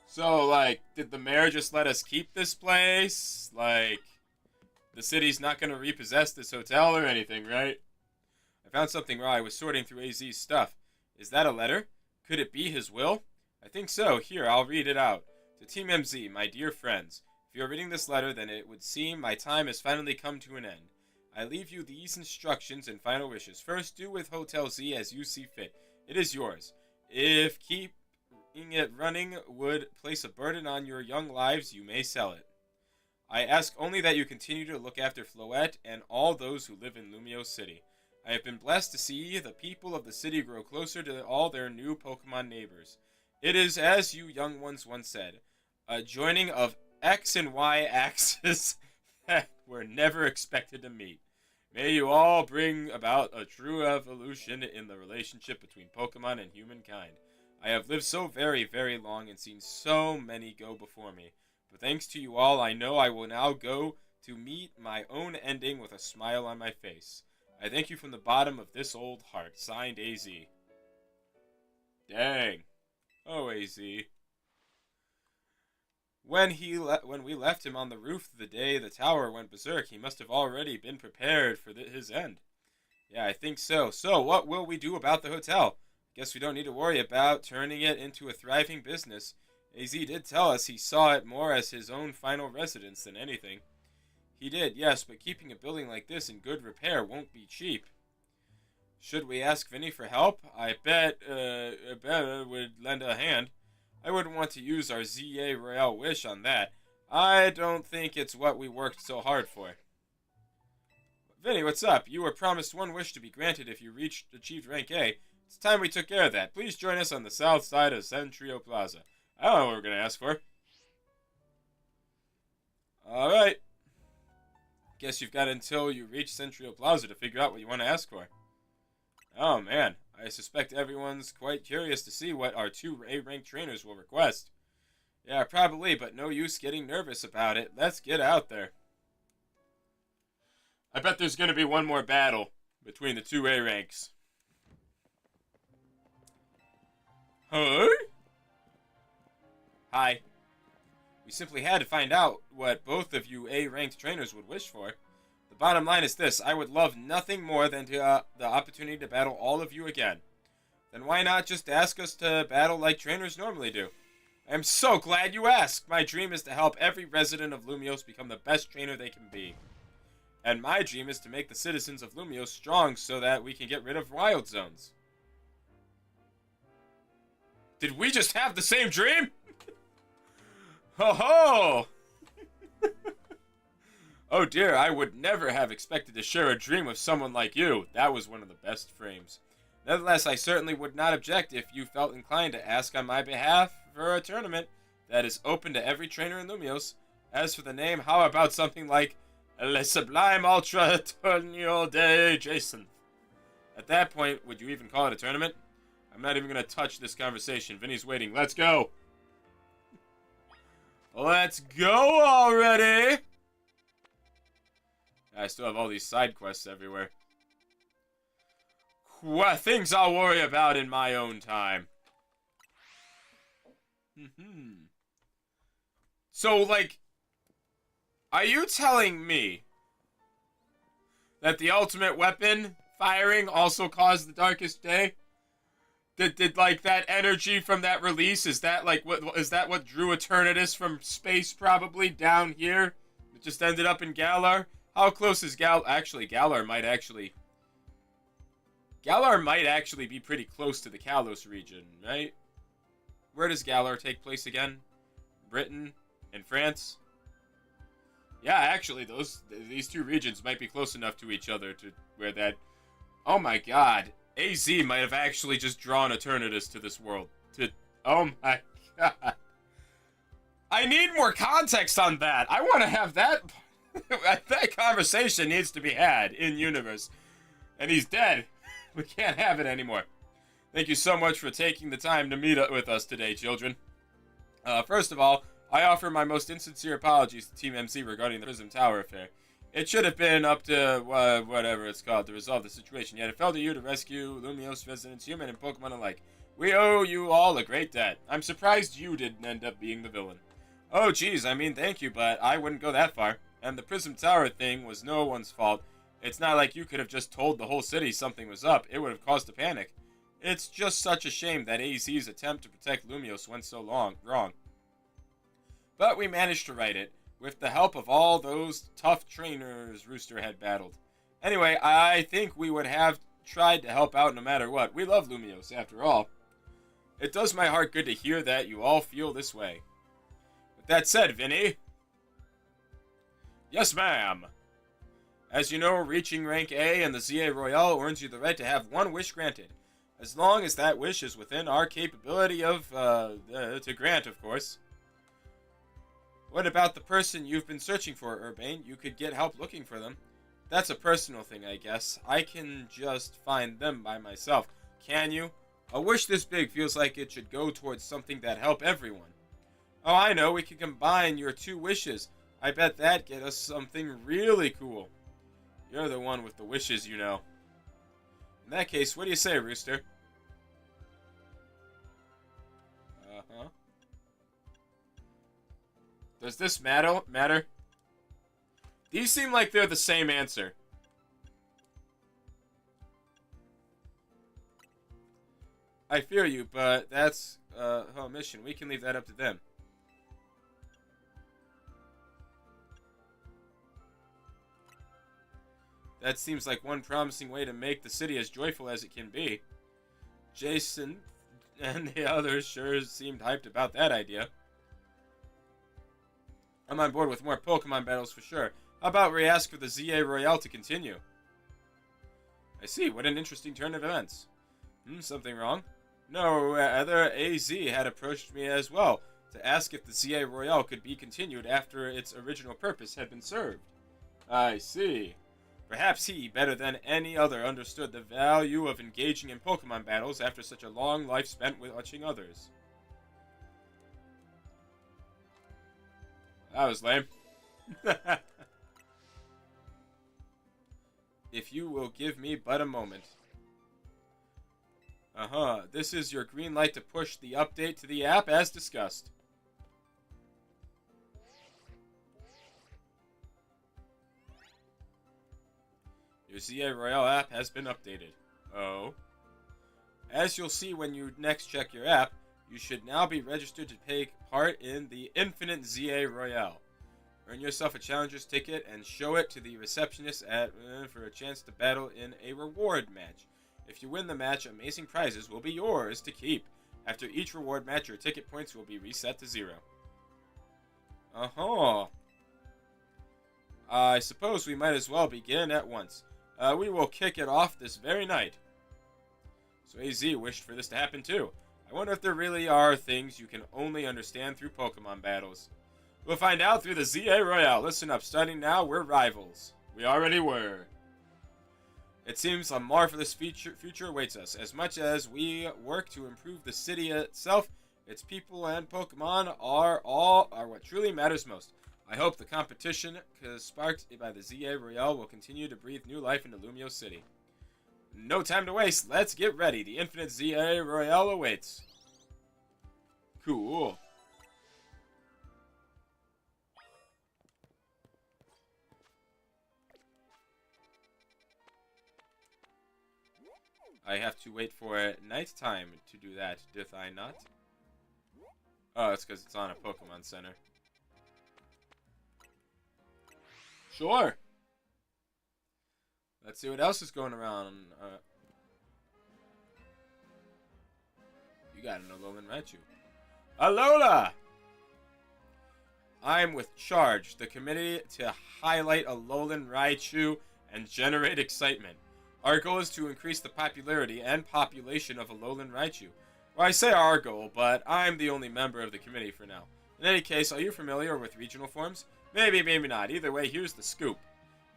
So, like, did the mayor just let us keep this place? Like, the city's not going to repossess this hotel or anything, right? I found something while I was sorting through AZ's stuff. Is that a letter? Could it be his will? I think so. Here, I'll read it out. To Team MZ, my dear friends, if you are reading this letter, then it would seem my time has finally come to an end. I leave you these instructions and final wishes. First, do with Hotel Z as you see fit. It is yours. If keeping it running would place a burden on your young lives, you may sell it. I ask only that you continue to look after Floette and all those who live in Lumio City. I have been blessed to see the people of the city grow closer to all their new Pokemon neighbors. It is as you young ones once said, a joining of X and Y axes that were never expected to meet. May you all bring about a true evolution in the relationship between Pokemon and humankind. I have lived so very, very long and seen so many go before me. But thanks to you all, I know I will now go to meet my own ending with a smile on my face. I thank you from the bottom of this old heart. Signed, AZ. Dang. Oh, AZ. When we left him on the roof the day the tower went berserk, he must have already been prepared for his end. Yeah, I think so. So, what will we do about the hotel? Guess we don't need to worry about turning it into a thriving business. AZ did tell us he saw it more as his own final residence than anything. He did, yes, but keeping a building like this in good repair won't be cheap. Should we ask Vinny for help? I bet would lend a hand. I wouldn't want to use our ZA Royale wish on that. I don't think it's what we worked so hard for. Vinny, what's up? You were promised one wish to be granted if you achieved rank A. It's time we took care of that. Please join us on the south side of Centrio Plaza. I don't know what we're going to ask for. Alright. Guess you've got until you reach Centrio Plaza to figure out what you want to ask for. Oh man, I suspect everyone's quite curious to see what our 2 A-ranked trainers will request. Yeah, probably, but no use getting nervous about it. Let's get out there. I bet there's going to be one more battle between the 2 A ranks. Huh? Hi. We simply had to find out what both of you A-ranked trainers would wish for. The bottom line is this: I would love nothing more than the opportunity to battle all of you again. Then why not just ask us to battle like trainers normally do? I am so glad you asked. My dream is to help every resident of Lumios become the best trainer they can be. And my dream is to make the citizens of Lumios strong so that we can get rid of wild zones. Did we just have the same dream? Ho ho! Oh dear, I would never have expected to share a dream with someone like you. That was one of the best frames. Nevertheless, I certainly would not object if you felt inclined to ask on my behalf for a tournament that is open to every trainer in Lumios. As for the name, how about something like Le Sublime Ultra Torneo de Jason? At that point, would you even call it a tournament? I'm not even going to touch this conversation. Vinny's waiting. Let's go. Let's go already. I still have all these side quests everywhere. Things I'll worry about in my own time. So, like, are you telling me that the ultimate weapon firing also caused the darkest day? Did like that energy from that release, is that like what drew Eternatus from space probably down here? It just ended up in Galar? How close is actually, Galar might actually be pretty close to the Kalos region, right? Where does Galar take place again? Britain and France? Yeah, actually, these 2 regions might be close enough to each other to where that... Oh my god. AZ might have actually just drawn Eternatus to this world. Oh my god. I need more context on that. I want to have that... that conversation needs to be had in-universe. And he's dead. We can't have it anymore. Thank you so much for taking the time to meet up with us today, children. First of all, I offer my most insincere apologies to Team MC regarding the Prism Tower affair. It should have been up to, whatever it's called, to resolve the situation, yet it fell to you to rescue Lumios residents, human and Pokemon alike. We owe you all a great debt. I'm surprised you didn't end up being the villain. Oh, geez, I mean, thank you, but I wouldn't go that far. And the Prism Tower thing was no one's fault. It's not like you could have just told the whole city something was up. It would have caused a panic. It's just such a shame that AZ's attempt to protect Lumios went so wrong. But we managed to right it, with the help of all those tough trainers Rooster had battled. Anyway, I think we would have tried to help out no matter what. We love Lumios, after all. It does my heart good to hear that you all feel this way. With that said, Vinny. Yes, ma'am. As you know, reaching rank A in the ZA Royale earns you the right to have one wish granted. As long as that wish is within our capability of, to grant, of course. What about the person you've been searching for, Urbane? You could get help looking for them. That's a personal thing, I guess. I can just find them by myself. Can you? A wish this big feels like it should go towards something that help everyone. Oh, I know. We can combine your two wishes. I bet that'd get us something really cool. You're the one with the wishes, you know. In that case, what do you say, Rooster? Uh-huh. Does this matter? These seem like they're the same answer. I fear you, but that's a mission. We can leave that up to them. That seems like one promising way to make the city as joyful as it can be. Jason and the others sure seemed hyped about that idea. I'm on board with more Pokemon battles for sure. How about we ask for the ZA Royale to continue? I see. What an interesting turn of events. Something wrong? No, other AZ had approached me as well to ask if the ZA Royale could be continued after its original purpose had been served. I see. Perhaps he, better than any other, understood the value of engaging in Pokemon battles after such a long life spent watching others. That was lame. If you will give me but a moment. This is your green light to push the update to the app as discussed. Your ZA Royale app has been updated. Oh. As you'll see when you next check your app, you should now be registered to take part in the Infinite ZA Royale. Earn yourself a challenger's ticket and show it to the receptionist for a chance to battle in a reward match. If you win the match, amazing prizes will be yours to keep. After each reward match, your ticket points will be reset to 0. I suppose we might as well begin at once. We will kick it off this very night. So AZ wished for this to happen too. I wonder if there really are things you can only understand through Pokemon battles. We'll find out through the ZA Royale. Listen up, starting now, we're rivals. We already were. It seems a marvelous future awaits us. As much as we work to improve the city itself, its people and Pokemon are what truly matters most. I hope the competition sparked by the ZA Royale will continue to breathe new life into Lumio City. No time to waste. Let's get ready. The Infinite ZA Royale awaits. Cool. I have to wait for nighttime to do that, doth I not? Oh, it's because it's on a Pokemon Center. Sure. Let's see what else is going around. You got an Alolan Raichu. Alola! I'm with Charge, the committee to highlight Alolan Raichu and generate excitement. Our goal is to increase the popularity and population of Alolan Raichu. Well, I say our goal, but I'm the only member of the committee for now. In any case, are you familiar with regional forms? Maybe, maybe not. Either way, here's the scoop.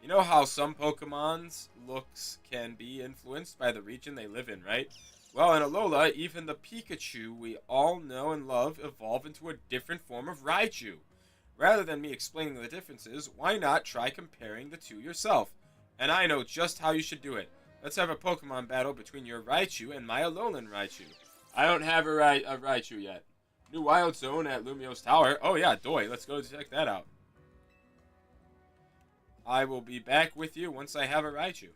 You know how some Pokemon's looks can be influenced by the region they live in, right? Well, in Alola, even the Pikachu we all know and love evolve into a different form of Raichu. Rather than me explaining the differences, why not try comparing the two yourself? And I know just how you should do it. Let's have a Pokemon battle between your Raichu and my Alolan Raichu. I don't have a Raichu yet. New Wild Zone at Lumio's Tower. Oh yeah, Doi. Let's go check that out. I will be back with you once I have a Raichu.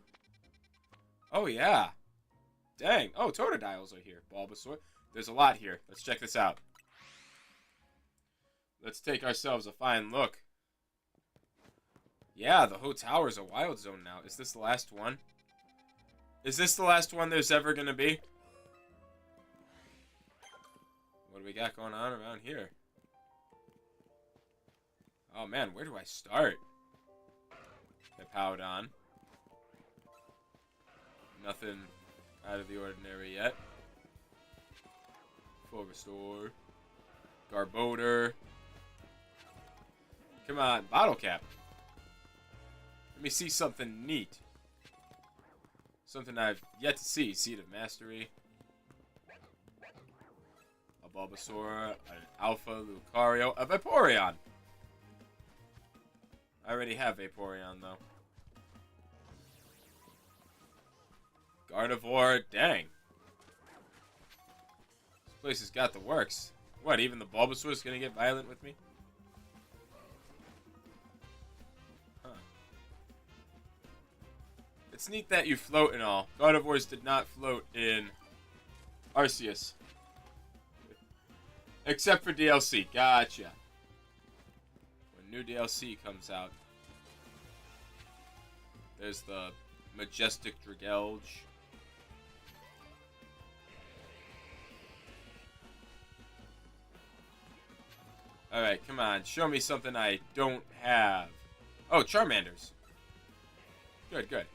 Oh, yeah. Dang. Oh, Totodiles are here. Bulbasaur. There's a lot here. Let's check this out. Let's take ourselves a fine look. Yeah, the whole tower's a wild zone now. Is this the last one? Is this the last one there's ever going to be? What do we got going on around here? Oh, man, where do I start? Hippowdon. Nothing out of the ordinary yet. Full restore. Garbodor. Come on, bottle cap. Let me see something neat. Something I've yet to see. Seed of Mastery. A Bulbasaur. An Alpha Lucario. A Vaporeon. I already have Vaporeon, though. Gardevoir. Dang. This place has got the works. What, even the Bulbasaur's gonna get violent with me? Huh. It's neat that you float and all. Gardevoirs did not float in Arceus. Except for DLC. Gotcha. When new DLC comes out, there's the Majestic Dragalge. Alright, come on. Show me something I don't have. Oh, Charmanders. Good, good.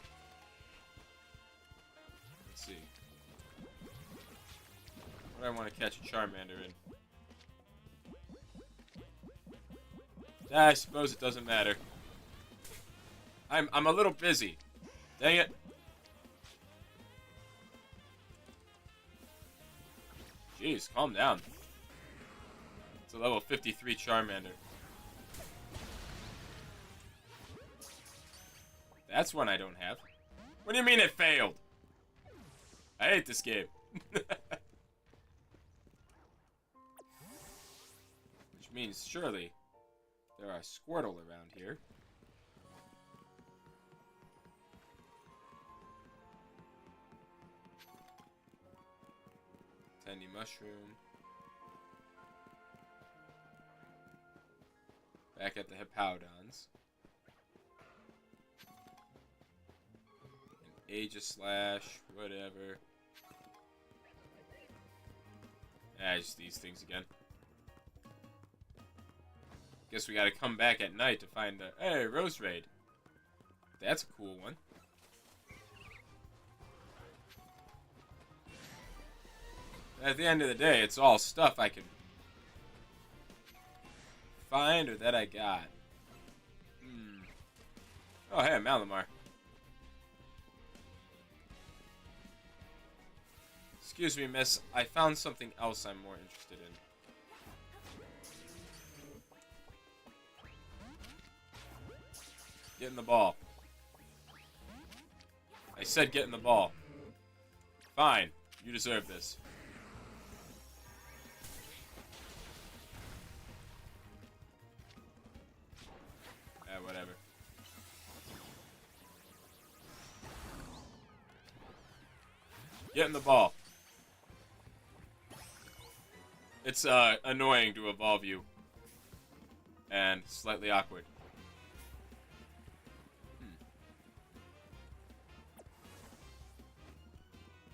Let's see. What do I want to catch a Charmander in? I suppose it doesn't matter. I'm a little busy. Dang it. Jeez, calm down. It's a level 53 Charmander. That's one I don't have. What do you mean it failed? I hate this game. Which means surely there are Squirtle around here. Tiny Mushroom. Back at the Hippowdons. An Aegislash, whatever. Ah, just these things again. Guess we gotta come back at night to find a... Hey, Rose Raid. That's a cool one. At the end of the day, it's all stuff I can find or that I got. Oh, hey, Malamar. Excuse me, miss. I found something else I'm more interested in. Get in the ball. I said get in the ball. Fine. You deserve this. Whatever. Get in the ball. It's annoying to evolve you. And slightly awkward.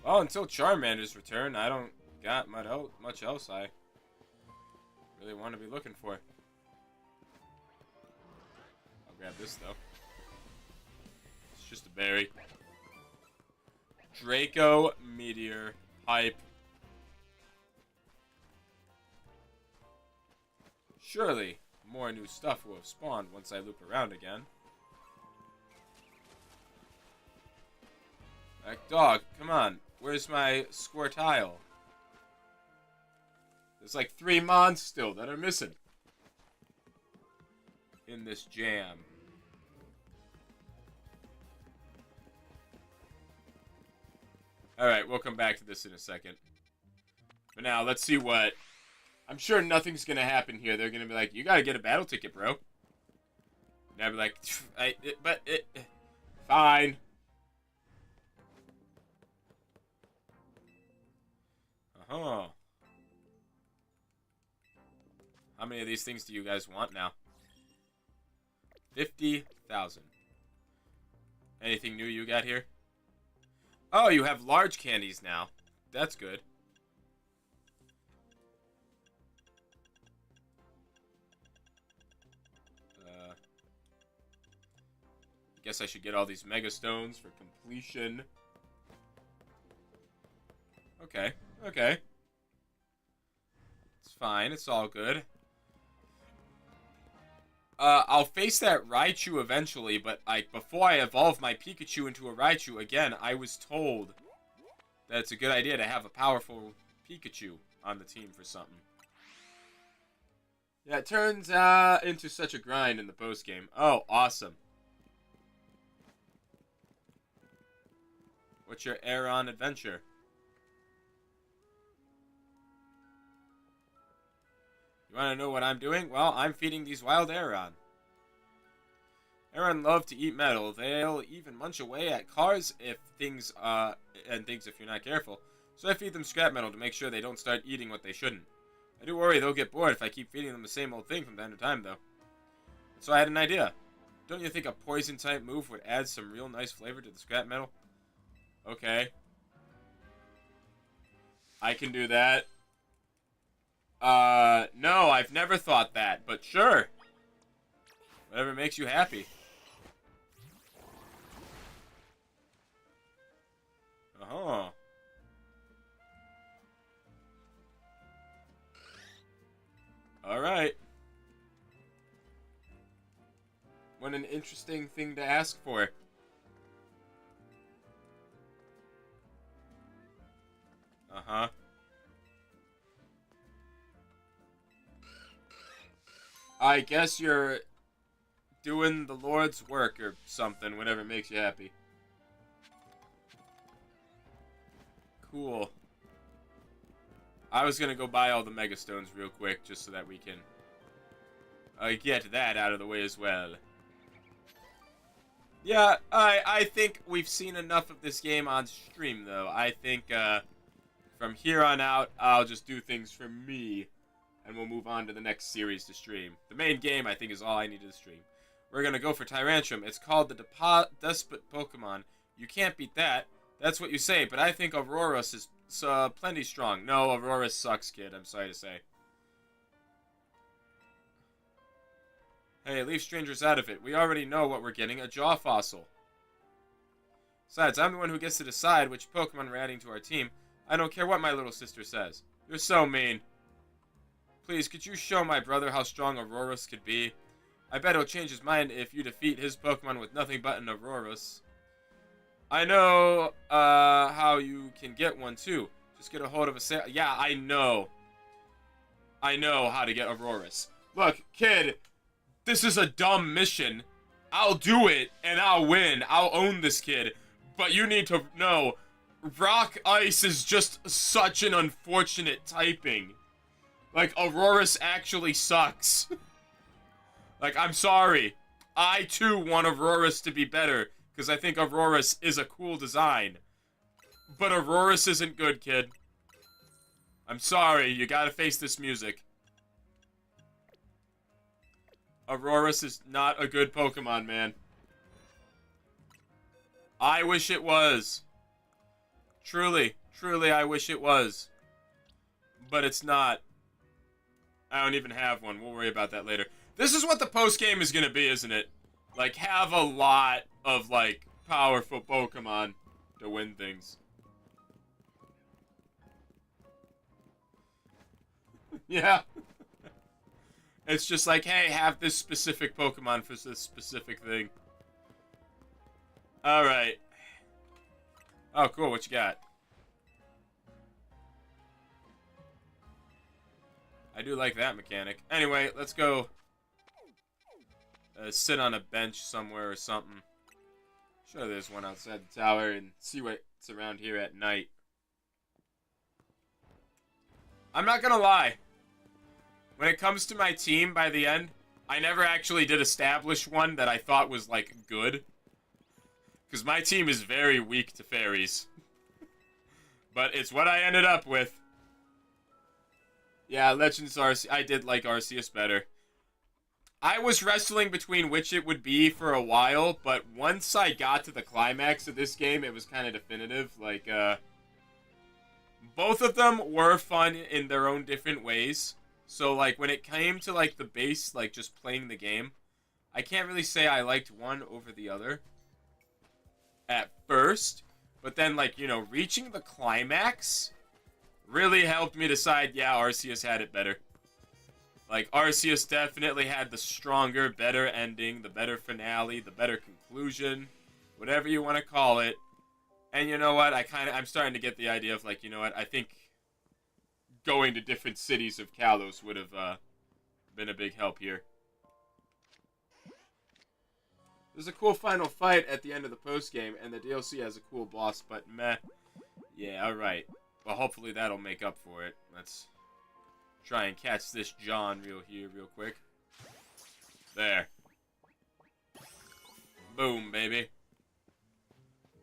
Well, until Charmander's return, I don't got much else I really want to be looking for. I'll grab this, though. It's just a berry. Draco, Meteor, Hype. Surely, more new stuff will have spawned once I loop around again. Like, dog, come on. Where's my Squirtile? There's like 3 mons still that are missing in this jam. Alright, we'll come back to this in a second. But now, let's see what... I'm sure nothing's gonna happen here. They're gonna be like, you gotta get a battle ticket, bro. I'd be like, fine. Uh-huh. How many of these things do you guys want now? 50,000. Anything new you got here? Oh, you have large candies now. That's good. Guess I should get all these mega stones for completion. Okay, okay. It's fine, it's all good. I'll face that Raichu eventually, but before I evolve my Pikachu into a Raichu, again, I was told that it's a good idea to have a powerful Pikachu on the team for something. Yeah, it turns into such a grind in the post-game. Oh, awesome. What's your Aeron adventure? You want to know what I'm doing? Well, I'm feeding these wild Aeron. Aeron love to eat metal. They'll even munch away at cars if things if you're not careful. So I feed them scrap metal to make sure they don't start eating what they shouldn't. I do worry they'll get bored if I keep feeding them the same old thing from time to time, though. So I had an idea. Don't you think a poison-type move would add some real nice flavor to the scrap metal? Okay. I can do that. No, I've never thought that, but sure. Whatever makes you happy. Uh-huh. Alright. What an interesting thing to ask for. Uh-huh. I guess you're doing the Lord's work or something, whatever makes you happy. Cool. I was gonna go buy all the Mega Stones real quick, just so that we can get that out of the way as well. Yeah, I think we've seen enough of this game on stream, though. I think, from here on out, I'll just do things for me, and we'll move on to the next series to stream. The main game, I think, is all I need to stream. We're gonna go for Tyrantrum. It's called the Despot Pokemon. You can't beat that. That's what you say, but I think Aurorus is plenty strong. No, Aurorus sucks, kid. I'm sorry to say. Hey, leave strangers out of it. We already know what we're getting, a Jaw Fossil. Besides, I'm the one who gets to decide which Pokemon we're adding to our team. I don't care what my little sister says. You're so mean. Please, could you show my brother how strong Aurorus could be? I bet he'll change his mind if you defeat his Pokemon with nothing but an Aurorus. I know how you can get one, too. Just get a hold of a yeah, I know. I know how to get Aurorus. Look, kid, this is a dumb mission. I'll do it, and I'll win. I'll own this kid. But you need to know, Rock Ice is just such an unfortunate typing. Like, Aurorus actually sucks. Like, I'm sorry. I, too, want Aurorus to be better, because I think Aurorus is a cool design. But Aurorus isn't good, kid. I'm sorry, you gotta face this music. Aurorus is not a good Pokemon, man. I wish it was. Truly, truly, I wish it was. But it's not. I don't even have one. We'll worry about that later. This is what the post-game is gonna be, isn't it? Like, have a lot of, like, powerful Pokemon to win things. Yeah. It's just like, hey, have this specific Pokemon for this specific thing. Alright. Oh, cool. What you got? I do like that mechanic. Anyway, let's go sit on a bench somewhere or something. Sure, there's one outside the tower and see what's around here at night. I'm not gonna lie. When it comes to my team by the end, I never actually did establish one that I thought was, like, good. Because my team is very weak to fairies. But it's what I ended up with. Yeah, Legends Arceus. I did like Arceus better. I was wrestling between which it would be for a while, but once I got to the climax of this game, it was kind of definitive. Like, both of them were fun in their own different ways. So, like, when it came to, like, the base, like, just playing the game, I can't really say I liked one over the other at first. But then, like, you know, reaching the climax really helped me decide, yeah, Arceus had it better. Like, Arceus definitely had the stronger, better ending, the better finale, the better conclusion, whatever you want to call it. And you know what? I'm starting to get the idea of, like, you know what? I think going to different cities of Kalos would have been a big help here. There's a cool final fight at the end of the postgame, and the DLC has a cool boss, but meh. Yeah, alright. Well, hopefully that'll make up for it. Let's try and catch this John real quick. There. Boom, baby.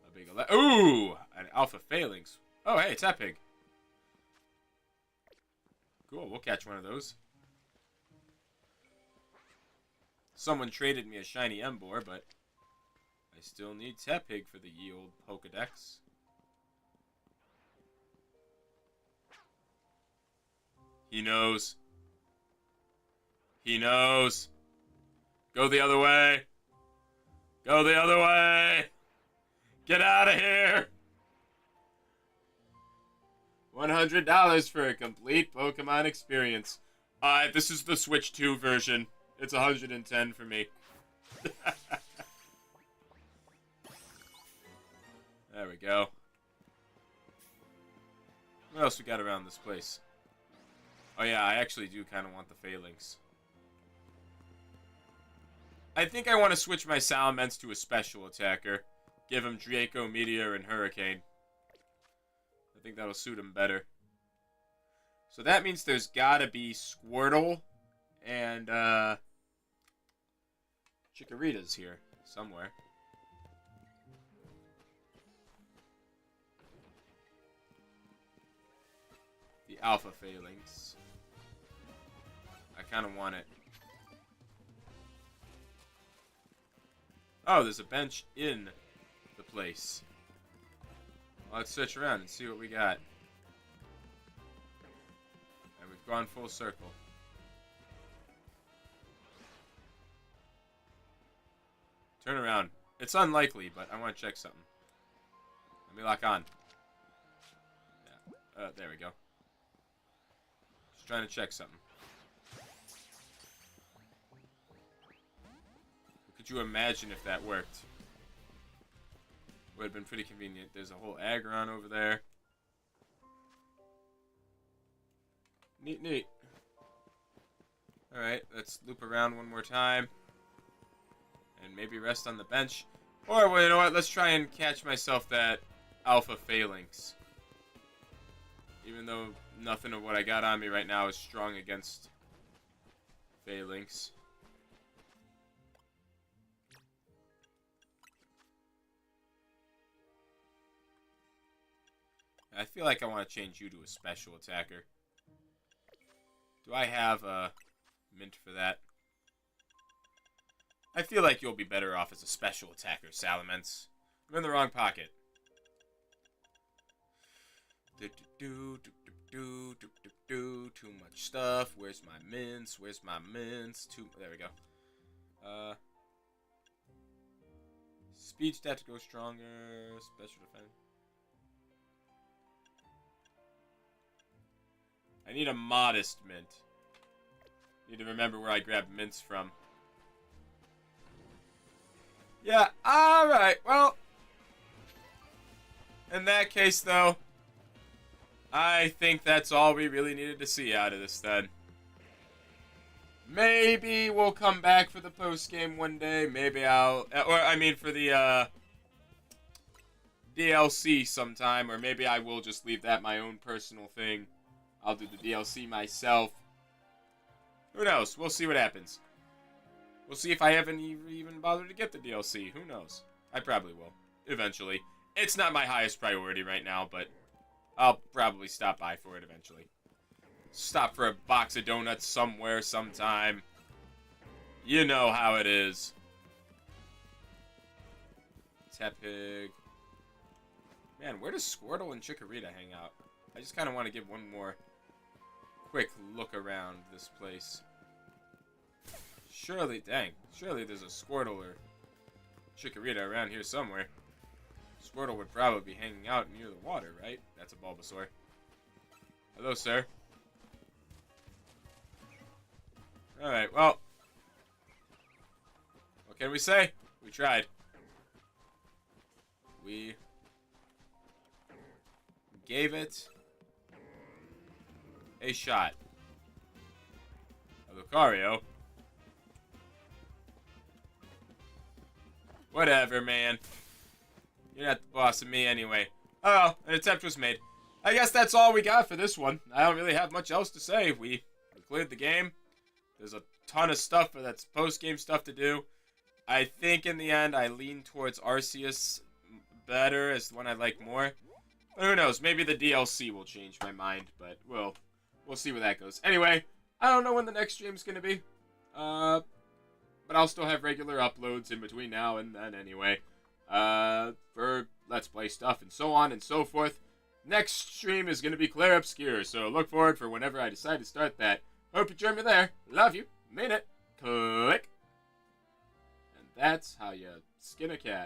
A big ooh! An Alpha Phalanx. Oh, hey, it's Epic. Cool, we'll catch one of those. Someone traded me a shiny Emboar, but I still need Tepig for the ye old Pokedex. He knows. He knows. Go the other way. Go the other way. Get out of here. $100 for a complete Pokemon experience. This is the Switch 2 version. It's 110 for me. There we go. What else we got around this place? Oh yeah, I actually do kind of want the Phalanx. I think I want to switch my Salamence to a special attacker. Give him Draco, Meteor, and Hurricane. I think that'll suit him better. So that means there's gotta be Squirtle and Chikorita's here somewhere. The Alpha Phalanx. I kind of want it. Oh, there's a bench in the place. Well, let's search around and see what we got. And we've gone full circle. Turn around. It's unlikely, but I want to check something. Let me lock on. Yeah. There we go. Just trying to check something. Could you imagine if that worked? Would have been pretty convenient. There's a whole Aggron over there. Neat, neat. Alright, let's loop around one more time. And maybe rest on the bench. Or, well, you know what? Let's try and catch myself that Alpha Phalanx. Even though nothing of what I got on me right now is strong against Phalanx. I feel like I want to change you to a special attacker. Do I have a mint for that? I feel like you'll be better off as a special attacker, Salamence. I'm in the wrong pocket. Too much stuff. Where's my mints? Where's my mints? There we go. Speed stat to go stronger. Special defense. I need a modest mint. Need to remember where I grabbed mints from. Yeah, alright, well. In that case, though, I think that's all we really needed to see out of this, then. Maybe we'll come back for the post-game one day. Maybe for the, DLC sometime. Or maybe I will just leave that my own personal thing. I'll do the DLC myself. Who knows? We'll see what happens. We'll see if I haven't even bothered to get the DLC. Who knows? I probably will. Eventually. It's not my highest priority right now, but I'll probably stop by for it eventually. Stop for a box of donuts somewhere, sometime. You know how it is. Tepig. Man, where does Squirtle and Chikorita hang out? I just kind of want to give one more quick look around this place. Surely, dang. Surely there's a Squirtle or Chikorita around here somewhere. Squirtle would probably be hanging out near the water, right? That's a Bulbasaur. Hello, sir. Alright, well. What can we say? We tried. We gave it a shot. A Lucario. Whatever, man. You're not the boss of me anyway. Oh, an attempt was made. I guess that's all we got for this one. I don't really have much else to say. We cleared the game. There's a ton of stuff that's post-game stuff to do. I think in the end I lean towards Arceus better as the one I like more. But who knows? Maybe the DLC will change my mind, but we'll see where that goes. Anyway, I don't know when the next stream's gonna be. But I'll still have regular uploads in between now and then anyway. For Let's Play stuff and so on and so forth. Next stream is gonna be Claire Obscure, so look forward for whenever I decide to start that. Hope you join me there. Love you. Mean it. Click. And that's how you skin a cat.